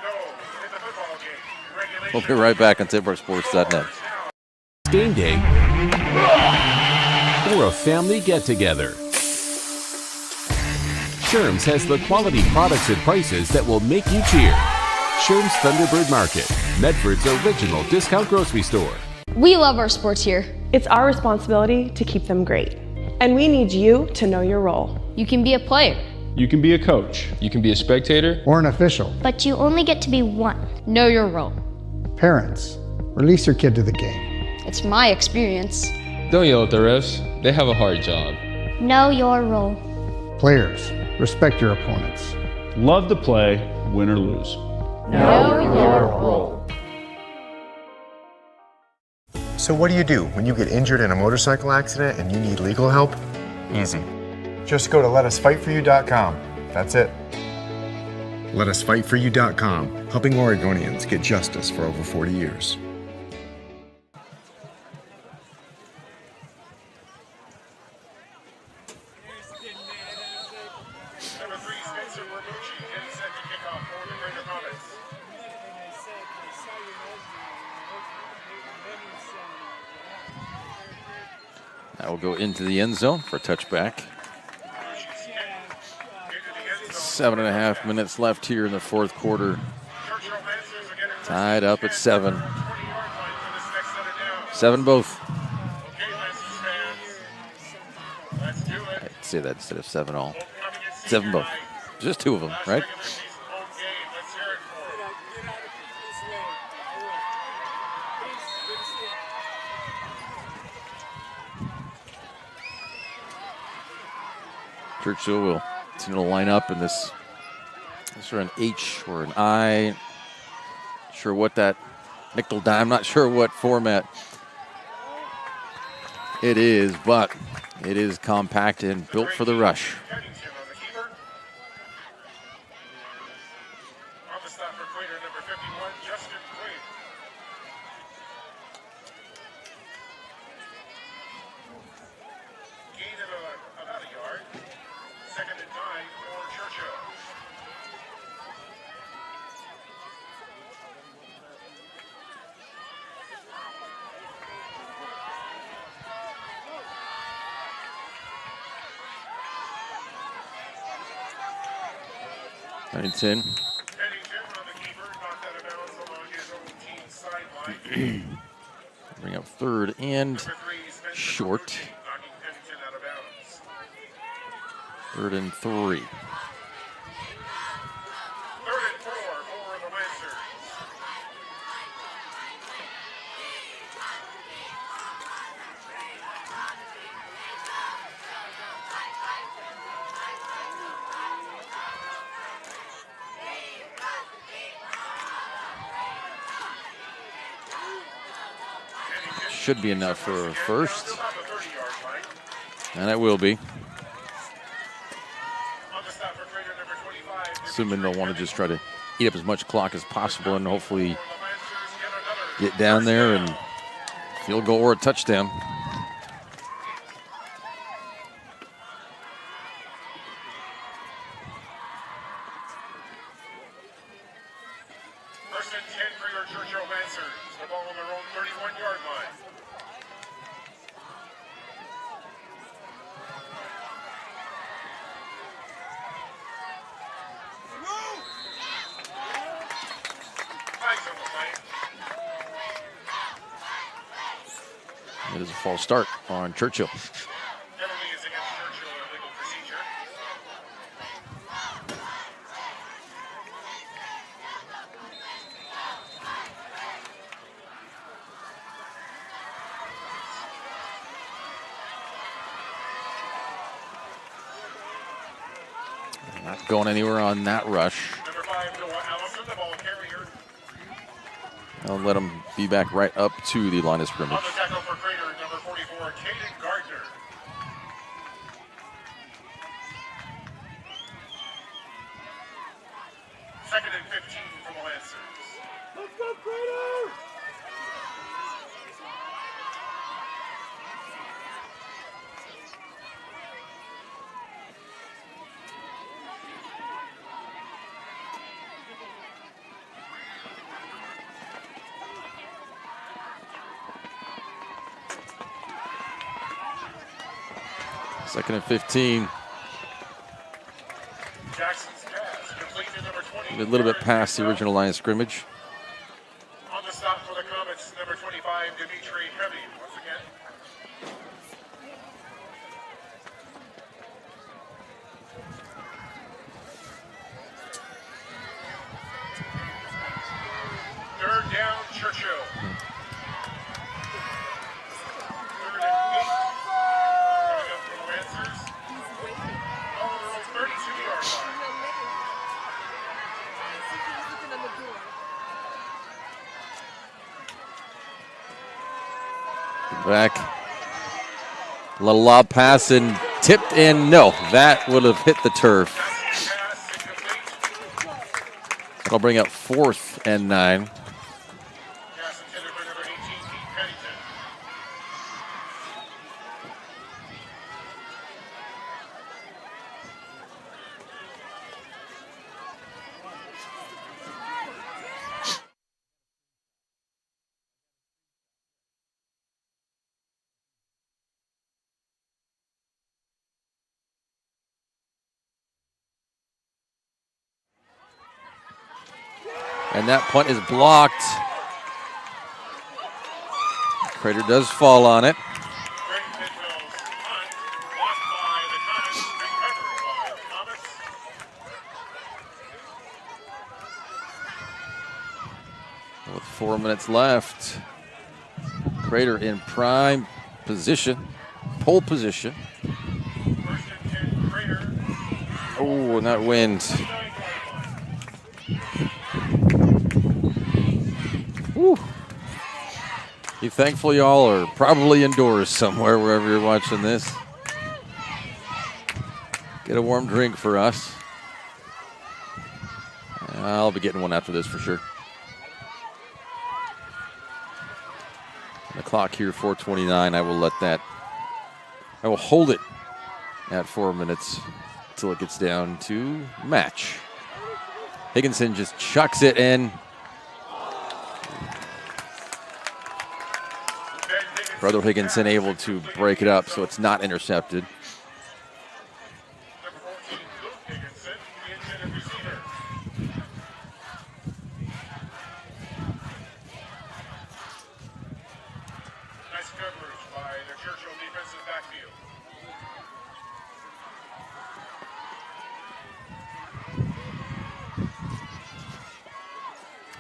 S1: We'll be right back on TipRsports.net.
S20: Game day or a family get-together. Sherm's has the quality products and prices that will make you cheer. Sherm's Thunderbird Market, Medford's original discount grocery store.
S21: We love our sports here.
S22: It's our responsibility to keep them great. And we need you to know your role.
S21: You can be a player.
S23: You can be a coach. You can be a spectator.
S24: Or an official.
S21: But you only get to be one. Know your role.
S24: Parents, release your kid to the game.
S21: It's my experience.
S23: Don't yell at the refs. They have a hard job.
S21: Know your role.
S24: Players, respect your opponents.
S23: Love to play, win or lose.
S21: Know your role.
S25: So what do when you get injured in a motorcycle accident and you need legal help? Easy. Just go to letusfightforyou.com. That's it. Letusfightforyou.com, helping Oregonians get justice for over 40 years.
S8: Number 3, Spencer Bermucci, getting set to kick off for the Crater Comets.
S1: That will go into the end zone for a touchback. 7.5 minutes left here in the fourth quarter. Tied up at 7. 7 both. I'd say that instead of 7 all. 7 both. Just 2 of them, right? Churchill will continue to line up in this sort of an H or an I. Not sure what that nickel dime, not sure what format it is, but it is compact and built for the rush.
S8: On the stop for Crater, number 51, Justin Quinn. Gain of about a yard. 2nd and 9 for Churchill.
S1: Pennington. Bring up 3rd and short. 3rd and 3.
S8: 3rd and 4 for the Lancers.
S1: Should be enough for a first. And it will be. Assuming they'll want to just try to eat up as much clock as possible and hopefully get down there and field goal or a touchdown.
S8: First and 10 for your Churchill Lancers. The ball on their own 31-yard line.
S1: It is a false start on Churchill.
S8: Penalty is against Churchill in illegal procedure.
S1: Not going anywhere on that rush.
S8: Number 5, Noah Allison, the ball carrier.
S1: I'll let him be back right up to the line of scrimmage.
S8: On the tackle for Crater, number 44, Caden Gardner. Second and
S1: Second and 15.
S8: Jackson's pass complete to number 20.
S1: A little bit past the original line of scrimmage.
S8: On the stop for the Comets, number 25, Dimitri Heavy. Once again. Third down, Churchill. Third and 8. Coming up from Lancers. On the 32-yard line.
S1: Back. Little lob pass and tipped in. No, that would have hit the turf. That'll bring up 4th and 9. And that punt is blocked. Crater does fall on it. With 4 minutes left, Crater in prime position, pole position. Oh, and that wind. Woo. You thankful y'all are probably indoors somewhere, wherever you're watching this. Get a warm drink for us. I'll be getting one after this for sure. The clock here, 4:29. I will hold it at 4 minutes until it gets down to match. Higginson just chucks it in. Brother Higginson able to break it up so it's not intercepted.
S8: Nice coverage by the Churchill defensive backfield.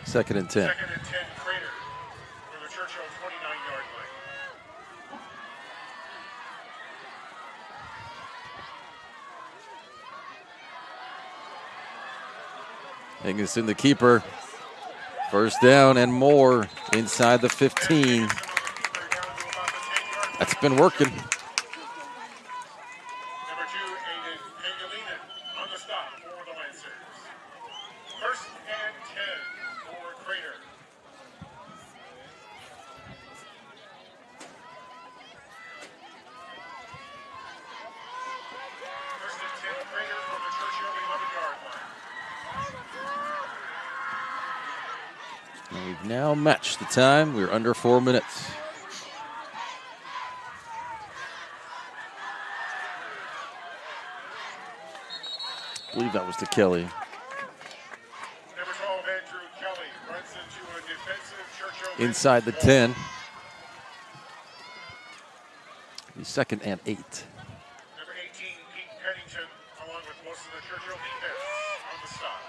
S1: Second and 10.
S8: Second and 10, Crater for the Churchill 29-yard line.
S1: Higginson, the keeper. First down and more inside the 15. That's been working.
S8: Number 2, Aiden Pangolina on the stop for the Lancers. First and 10 for Crater. First and 10 Crater from the Churchill 11-yard line.
S1: And we've now matched the time. We're under 4 minutes. I believe that was to Kelly.
S8: Number 12, Andrew Kelly runs into a defensive Churchill.
S1: Inside the 10. The second and 8.
S8: Number 18, Pete Pennington, along with most of the Churchill defense on the stop.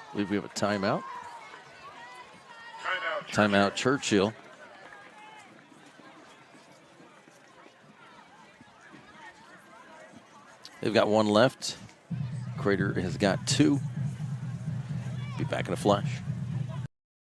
S1: I believe we have a timeout. Timeout Churchill. They've got one left. Crater has got 2. Be back in a flash.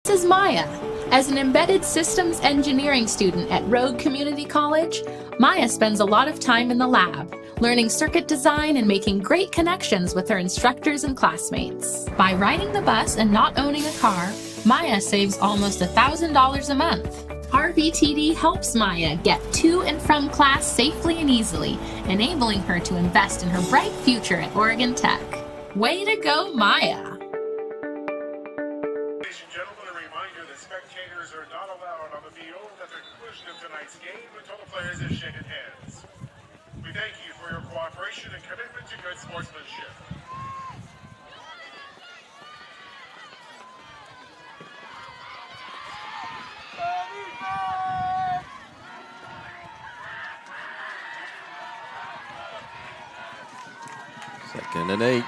S3: This is Maya. As an embedded systems engineering student at Rogue Community College, Maya spends a lot of time in the lab, learning circuit design and making great connections with her instructors and classmates. By riding the bus and not owning a car, Maya saves almost $1,000 a month. RBTD helps Maya get to and from class safely and easily, enabling her to invest in her bright future at Oregon Tech. Way to go, Maya!
S8: Ladies and gentlemen, a reminder that spectators are not allowed on the field at the conclusion of tonight's game until the players have shaken hands. We thank you for your cooperation and commitment to good sportsmanship.
S1: Second and 8.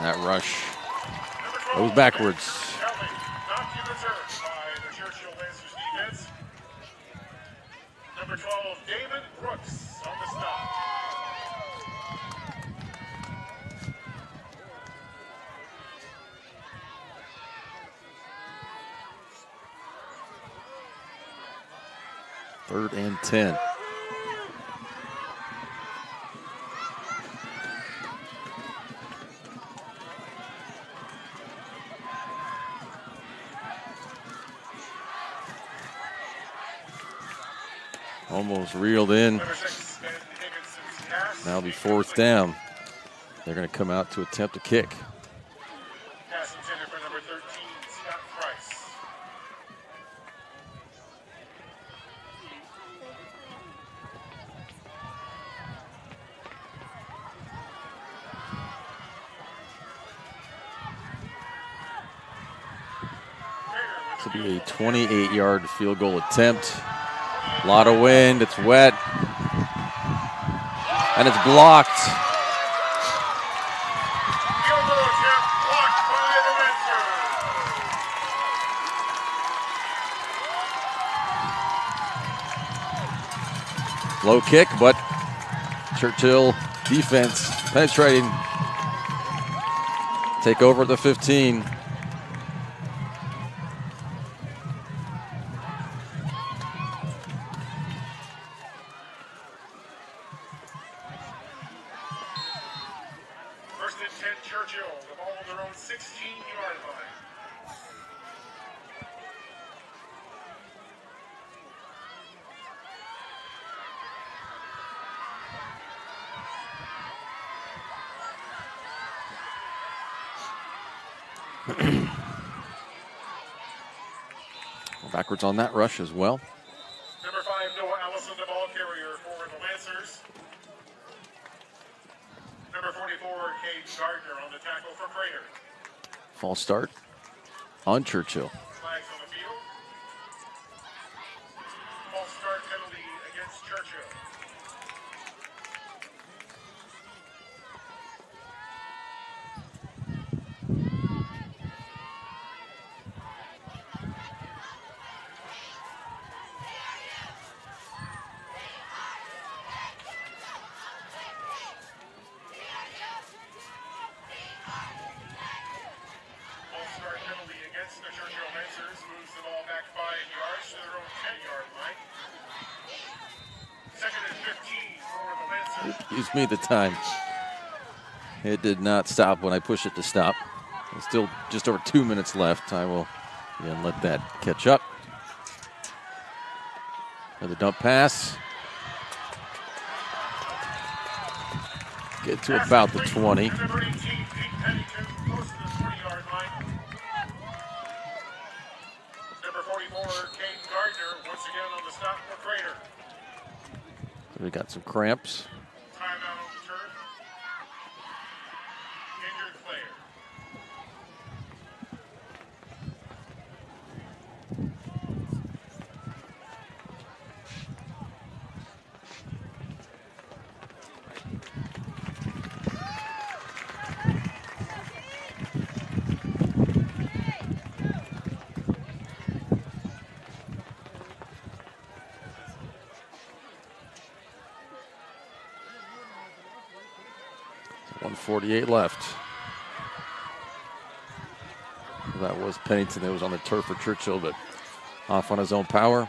S1: That rush goes backwards.
S8: By the Churchill Lancers defense. Number 12, Damon Brooks on the stop.
S1: Third and 10. Almost reeled in. Now it'll be fourth down. They're going to come out to attempt a kick.
S8: Pass intended for number 13, Scott Price.
S1: This will be a 28-yard field goal attempt. A lot of wind, it's wet, and it's blocked.
S8: Field goal attempt blocked by the Lancers.
S1: Low kick, but Churchill defense penetrating. Take over at the 15.
S8: First and 10, Churchill, the ball on their own 16-yard line.
S1: Backwards on that rush as well.
S8: Number 5, Noah Allison, the ball carrier for the Lancers. Number 44, Cade Gardner on the tackle for Crater.
S1: False start on Churchill.
S8: Flags on the field. False start penalty against Churchill. The Churchill Lancers moves the ball back 5 yards to their own 10-yard line. Second and 15 for the Lancers.
S1: Gives me the time. It did not stop when I pushed it to stop. There's still just over 2 minutes left. I will again let that catch up. Another dump pass. Get to about the 20.
S8: Number 18, Pete Pennington, close to the 20-yard line. Number 44, Cade Gardner, once again on the stop for Crater.
S1: We got some cramps.
S8: Timeout on the turf. Injured player.
S1: .148 left. that was Pennington that was on the turf for Churchill, but off on his own power.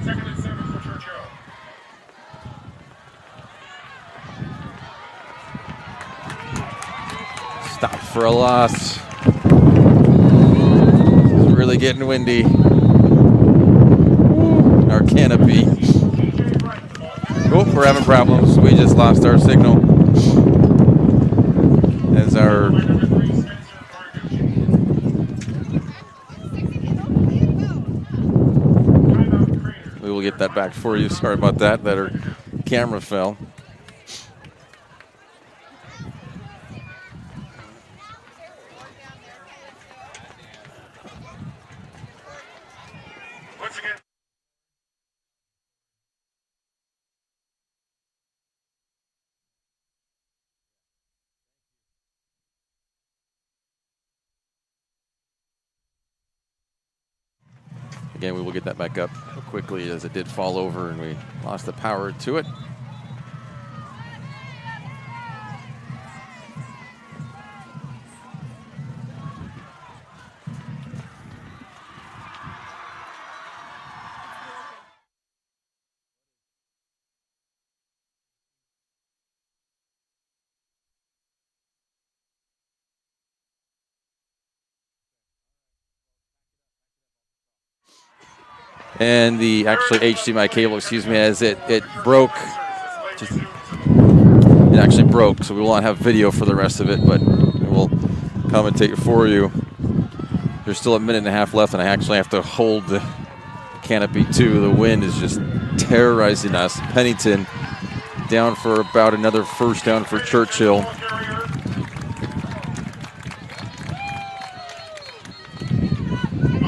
S8: Second and 7 for Churchill.
S1: Stop for a loss. It's really getting windy. Our canopy. Oh, we're having problems. We just lost our signal. As our we will get that back for you. Sorry about that. That our camera fell.
S8: Once again.
S1: Again, we will get that back up quickly as it did fall over and we lost the power to it. And the actually HDMI cable, excuse me, as it broke. It actually broke, so we will not have video for the rest of it, but we'll commentate for you. There's still a minute and a half left, and I actually have to hold the canopy too. The wind is just terrorizing us. Pennington down for about another first down for Churchill.
S8: On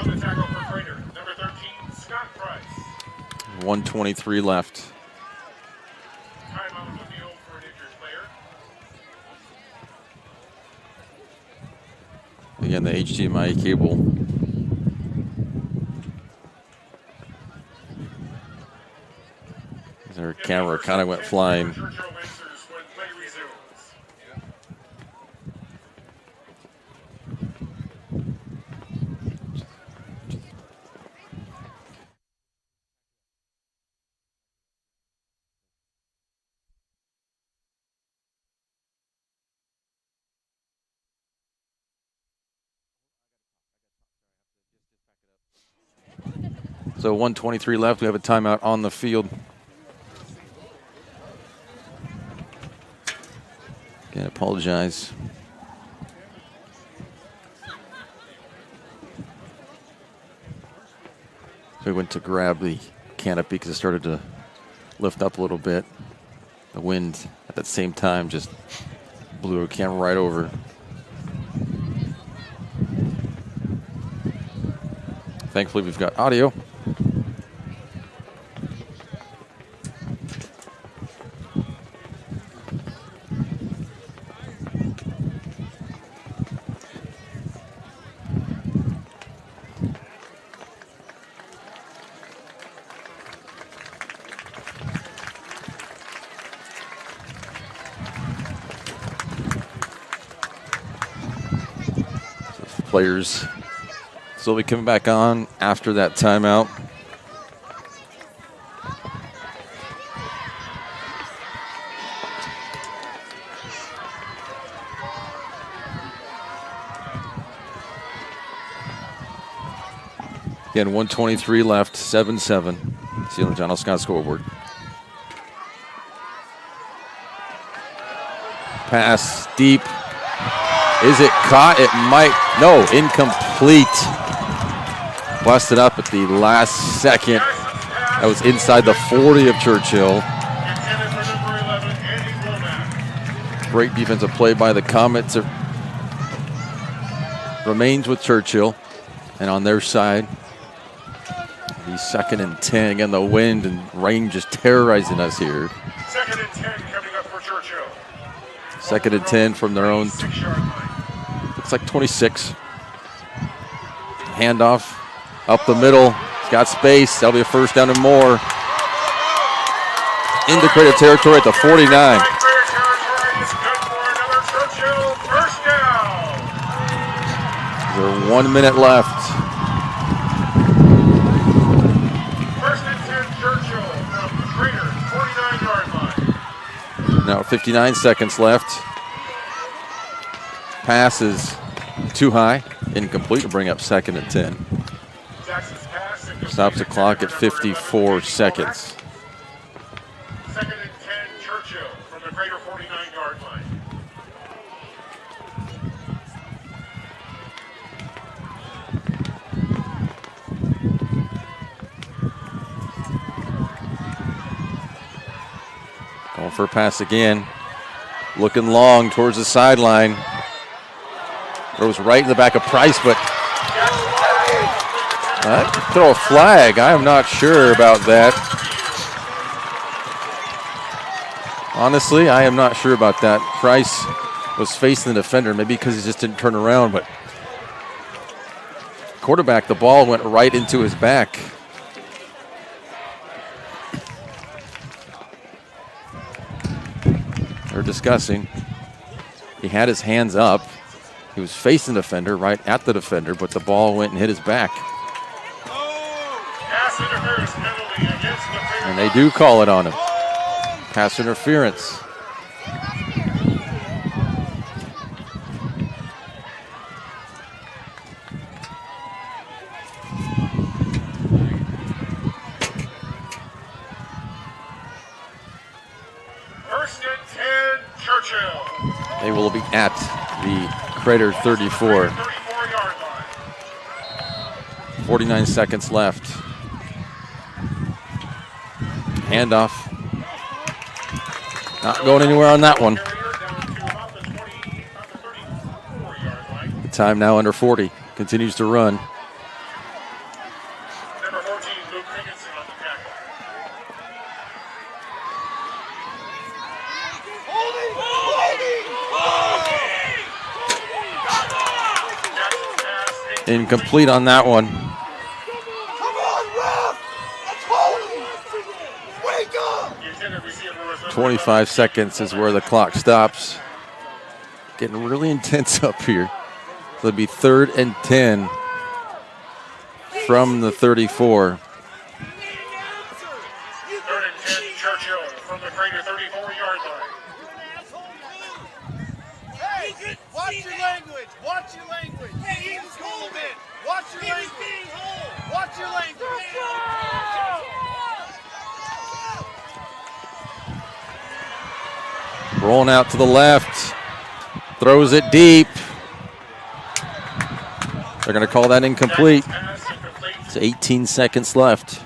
S8: the tackle for Crater, number 13, Scott Price.
S1: 1:23 left.
S8: Timeout on the field for an injured player.
S1: Again, the HDMI cable. Their camera kind of went flying.
S8: Churchill answers when play resumes.
S1: So 1:23 left. We have a timeout on the field. Again, apologize. So we went to grab the canopy because it started to lift up a little bit. The wind at that same time just blew our camera right over. Thankfully, we've got audio. Players slowly coming back on after that timeout. Again, 1:23 left, 7-7. See on the John L. Scott scoreboard. Pass deep. Is it caught? It might. No, incomplete. Busted up at the last second. That was inside the 40 of Churchill. Great defensive play by the Comets. It remains with Churchill. And on their side, the 2nd and 10. Again, the wind and rain just terrorizing us here.
S8: 2nd and 10 coming up for Churchill.
S1: 2nd and 10 from their own Looks like 26. Handoff up the middle. He's got space. That'll be a first down and more. Into Crater territory at the 49. There's 1 minute left.
S8: First and 10, Churchill from the Crater, 49-yard line.
S1: Now 59 seconds left. Pass is too high. Incomplete to bring up 2nd and 10. Stops the clock at 54 seconds.
S8: 2nd and 10, Churchill from the Crater 49-yard line.
S1: Going for a pass again. Looking long towards the sideline. Throws right in the back of Price, but throw a flag. I am not sure about that. Honestly, I am not sure about that. Price was facing the defender, maybe because he just didn't turn around, but quarterback, the ball went right into his back. They're discussing. He had his hands up. He was facing the defender, right at the defender, but the ball went and hit his back. And they do call it on him. Pass interference.
S8: First and 10, Churchill.
S1: They will be at the Crater 34. 49 seconds left. Handoff. Not going anywhere on that one. The time now under 40. Continues to run.
S8: Number 14, Luke Higginson on the tackle.
S1: Incomplete on that one. 25 seconds is where the clock stops. Getting really intense up here. So it'll be 3rd and 10 from the 34.
S8: 3rd and 10, Churchill from the Crater 34-yard line.
S4: Hey, watch your language. Watch your language. Hey, he's cool, man. Watch your language. Watch your language.
S1: Rolling out to the left. Throws it deep. They're going to call that incomplete. It's 18 seconds left.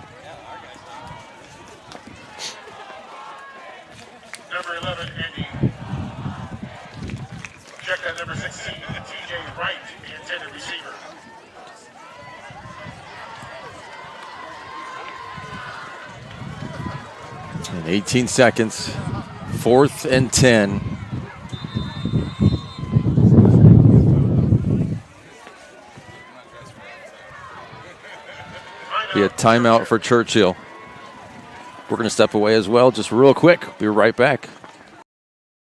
S8: Number 11, Andy. Check that number 16, TJ Wright, the intended receiver.
S1: In 18 seconds. 4th and 10. Be a timeout for Churchill. We're going to step away as well, just real quick. Be right back.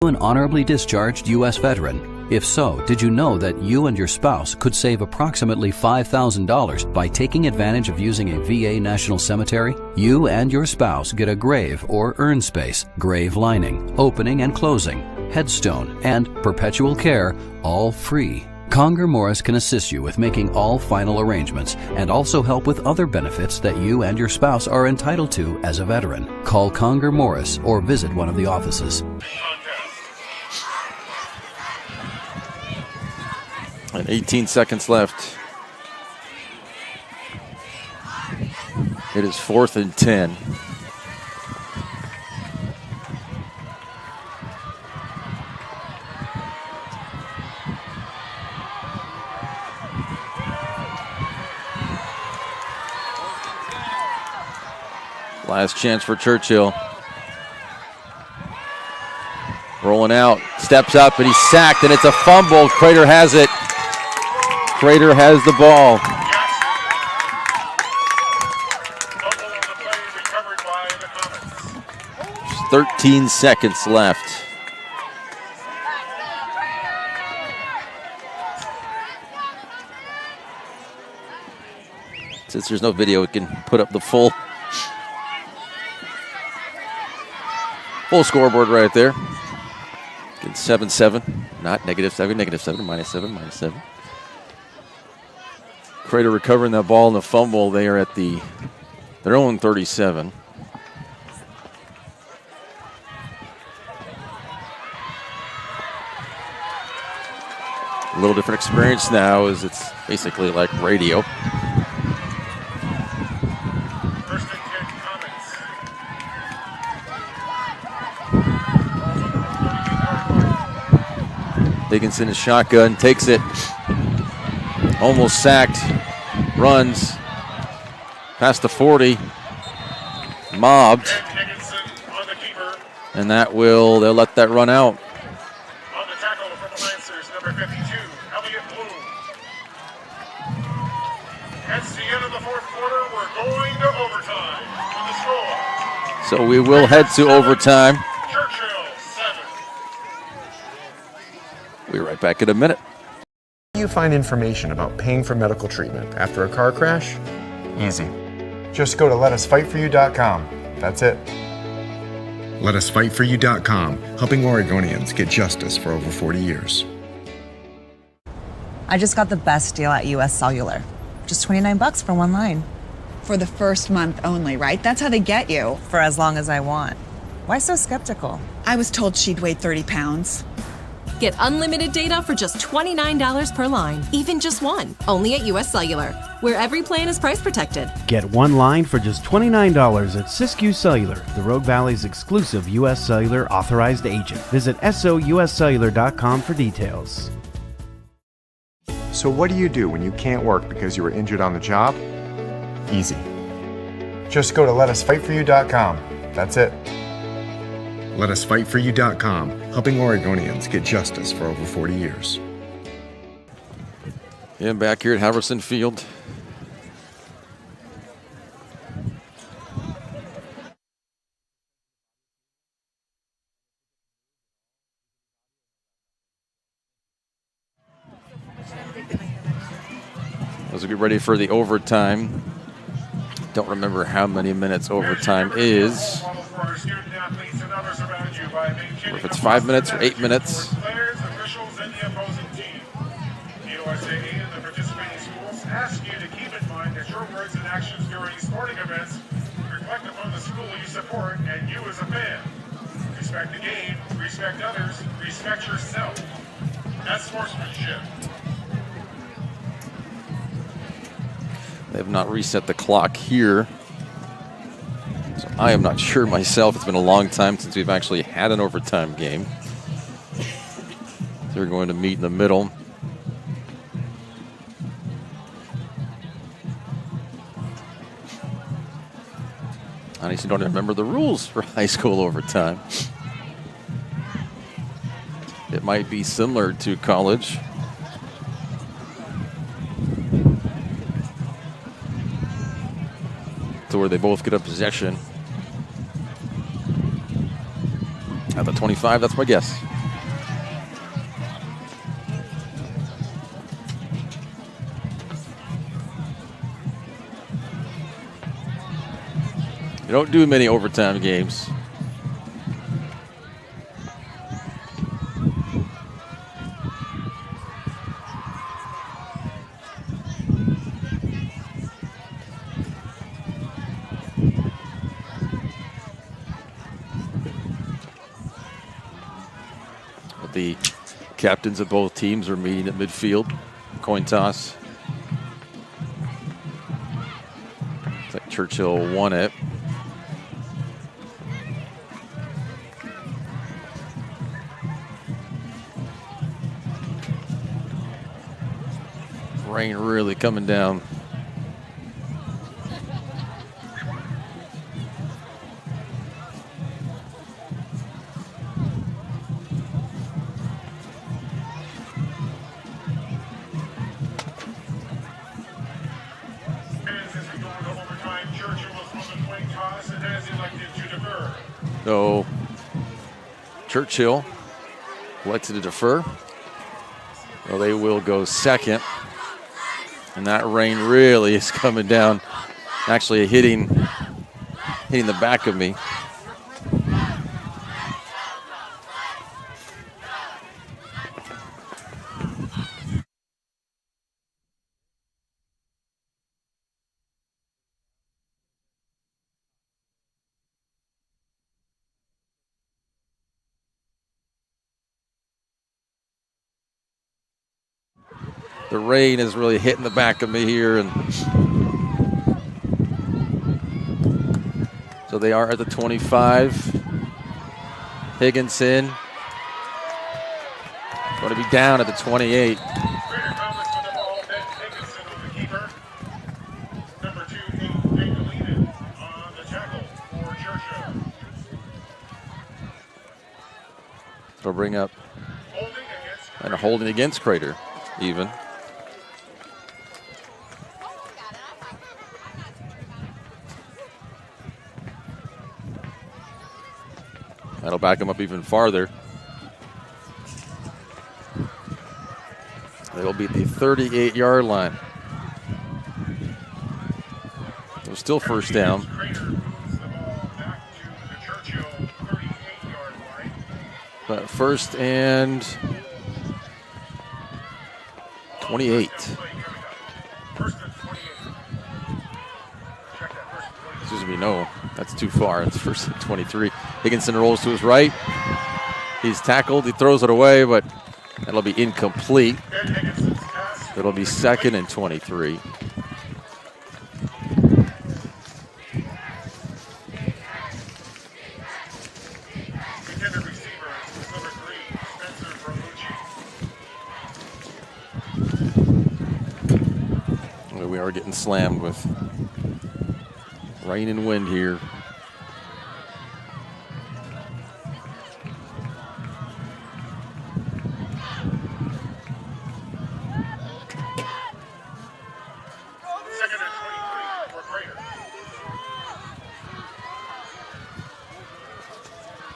S2: An honorably discharged U.S. veteran? If so, did you know that you and your spouse could save approximately $5,000 by taking advantage of using a VA National Cemetery? You and your spouse get a grave or urn space, grave lining, opening and closing, headstone, and perpetual care, all free. Conger Morris can assist you with making all final arrangements and also help with other benefits that you and your spouse are entitled to as a veteran. Call Conger Morris or visit one of the offices.
S1: And 18 seconds left. It is 4th and 10. Last chance for Churchill. Rolling out, steps up, and he's sacked, and it's a fumble. Crater has it Crater has the ball. 13 seconds left. Since there's no video, we can put up the full scoreboard right there. Getting 7-7, not -7, -7, -7, -7. Crater recovering that ball in the fumble. They are at their own 37. A little different experience now, as it's basically like radio. Dickinson is shotgun, takes it, almost sacked, runs past the 40, mobbed, and they'll let that run out.
S8: On the tackle from the Lancers, number 52, Elliott Bloom. That's the end of the fourth quarter. We're going to overtime with the score.
S1: So we will head to overtime.
S8: Churchill, 7.
S1: We'll be right back in a minute.
S25: You find information about paying for medical treatment after a car crash? Easy. Just go to letusfightforyou.com. That's it. Letusfightforyou.com, helping Oregonians get justice for over 40 years.
S5: I just got the best deal at US Cellular. Just $29 for one line.
S6: For the first month only, right? That's how they get you.
S5: For as long as I want. Why so skeptical?
S6: I was told she'd weigh 30 pounds.
S12: Get unlimited data for just $29 per line. Even just one. Only at US Cellular, where every plan is price protected.
S13: Get one line for just $29 at Siskiyou Cellular, the Rogue Valley's exclusive U.S. Cellular authorized agent. Visit souscellular.com for details.
S25: So what do you do when you can't work because you were injured on the job? Easy. Just go to letusfightforyou.com. That's it. Letusfightforyou.com, helping Oregonians get justice for over 40 years.
S1: Yeah, back here at Halverson Field. As we get ready for the overtime. Don't remember how many minutes overtime is. Or if it's 5 minutes or 8 minutes.
S8: Players, officials, and the opposing team. USAA and the participating schools ask you to keep in mind that your words and actions during sporting events reflect upon the school you support and you as a fan. Respect the game, respect others, respect yourself. That's sportsmanship.
S1: They have not reset the clock here. So I am not sure myself. It's been a long time since we've actually had an overtime game. They're going to meet in the middle. I honestly don't remember the rules for high school overtime. It might be similar to college. To where they both get a possession at the 25, that's my guess. You don't do many overtime games. The captains of both teams are meeting at midfield. Coin toss. It's like Churchill won it. Rain really coming down. So Churchill elected to defer. Well, they will go second. And that rain really is coming down, actually hitting the back of me. The rain is really hitting the back of me here, and so they are at the 25. Higginson going to be down at the 28. It'll bring up and a holding against Crater, even. That'll back him up even farther. They will be at the 38-yard line. It was still first down. But first and 28. Excuse me, no, that's too far. It's first and 23. Higginson rolls to his right. He's tackled. He throws it away, but that'll be incomplete. It'll be second and 23. We are getting slammed with rain and wind here.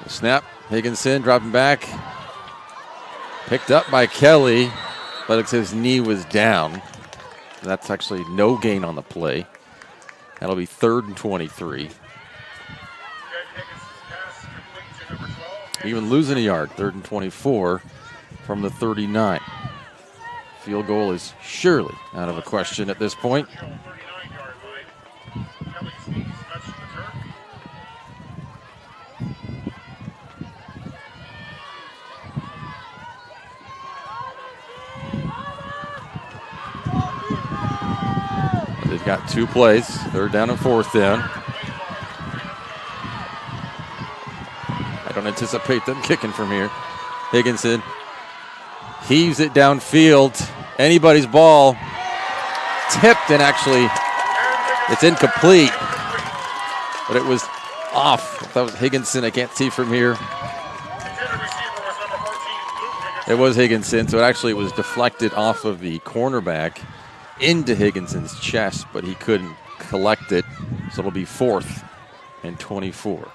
S1: Snap, Higginson dropping back. Picked up by Kelly, but it says knee was down. That's actually no gain on the play. That'll be third and 23. Even losing a yard, third and 24 from the 39. Field goal is surely out of a question at this point. They've got two plays, third down and fourth down. I don't anticipate them kicking from here. Higginson heaves it downfield. Anybody's ball. Tipped, and actually it's incomplete. But it was off. That was Higginson. I can't see from here. It was Higginson, so it actually was deflected off of the cornerback into Higginson's chest, but he couldn't collect it, so it'll be fourth and 24.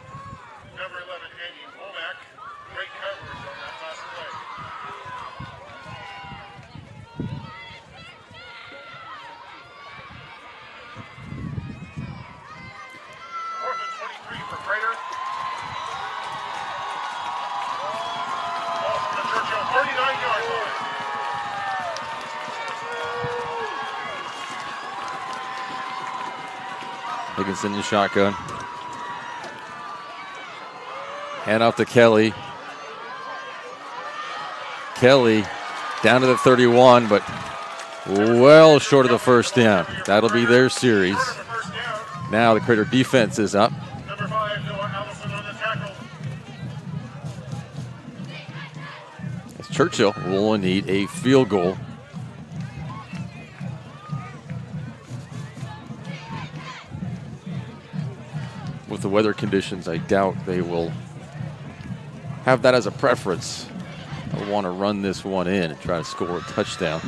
S1: Higginson in shotgun. Hand off to Kelly. Kelly down to the 31, but well short of the first down. That'll be their series. Now the Crater defense is up. As Churchill will need a field goal. With the weather conditions, I doubt they will have that as a preference. They'll want to run this one in and try to score a touchdown.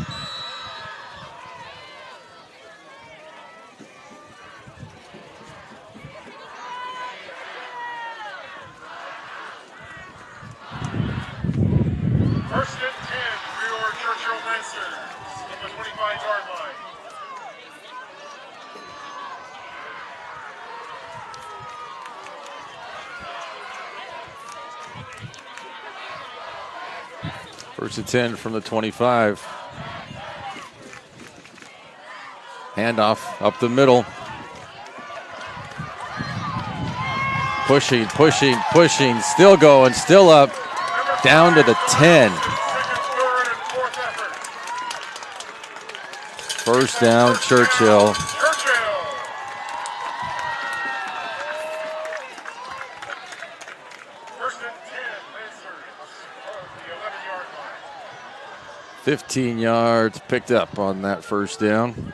S8: 25-yard line.
S1: First and 10 from the 25. Handoff up the middle. Pushing, pushing, pushing. Still going, still up. Down to the 10. First down, Churchill.
S8: First and 10, Lancers of the 11-yard line.
S1: 15 yards picked up on that first down.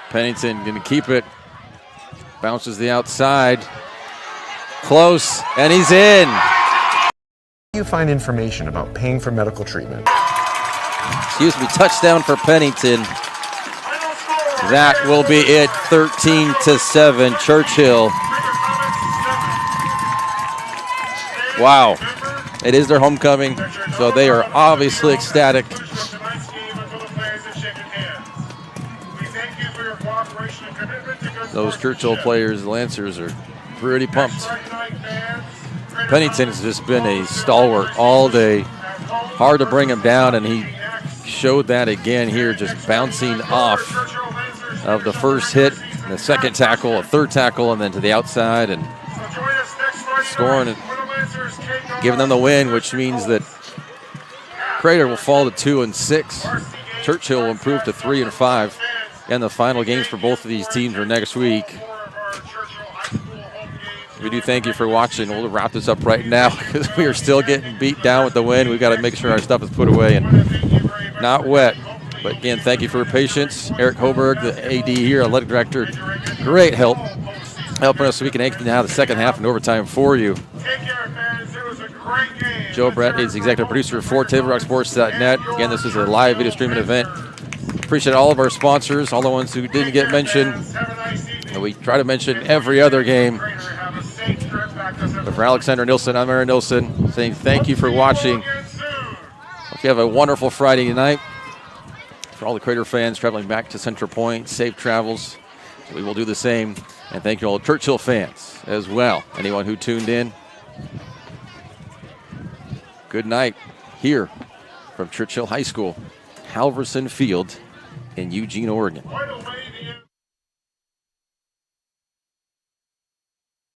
S1: Pennington going to keep it. Bounces the outside. Close, and he's in.
S25: You find information about paying for medical treatment.
S1: Excuse me, touchdown for Pennington. That will be it, 13-7, Churchill. Wow, it is their homecoming, so they are obviously ecstatic. Those Churchill players, Lancers, are pretty pumped. Pennington has just been a stalwart all day. Hard to bring him down, and he showed that again here, just bouncing off of the first hit, and the second tackle, a third tackle, and then to the outside, and scoring and giving them the win, which means that Crater will fall to 2-6. Churchill will improve to 3-5. And the final games for both of these teams are next week. We do thank you for watching. We'll wrap this up right now because we are still getting beat down with the wind. We've got to make sure our stuff is put away and not wet. But again, thank you for your patience. Eric Hoberg, the AD here, athletic director, great help helping us so we can exit now the second half and overtime for you. Joe Brett is the executive producer for TableRockSports.net. Again, this is a live video streaming event. Appreciate all of our sponsors, all the ones who didn't get mentioned. And we try to mention every other game. But for Alexander Nilsson, I'm Aaron Nilsson, saying thank you for watching. Hope you have a wonderful Friday night. For all the Crater fans traveling back to Central Point, safe travels. We will do the same. And thank you all Churchill fans as well. Anyone who tuned in, good night here from Churchill High School, Halverson Field in Eugene, Oregon.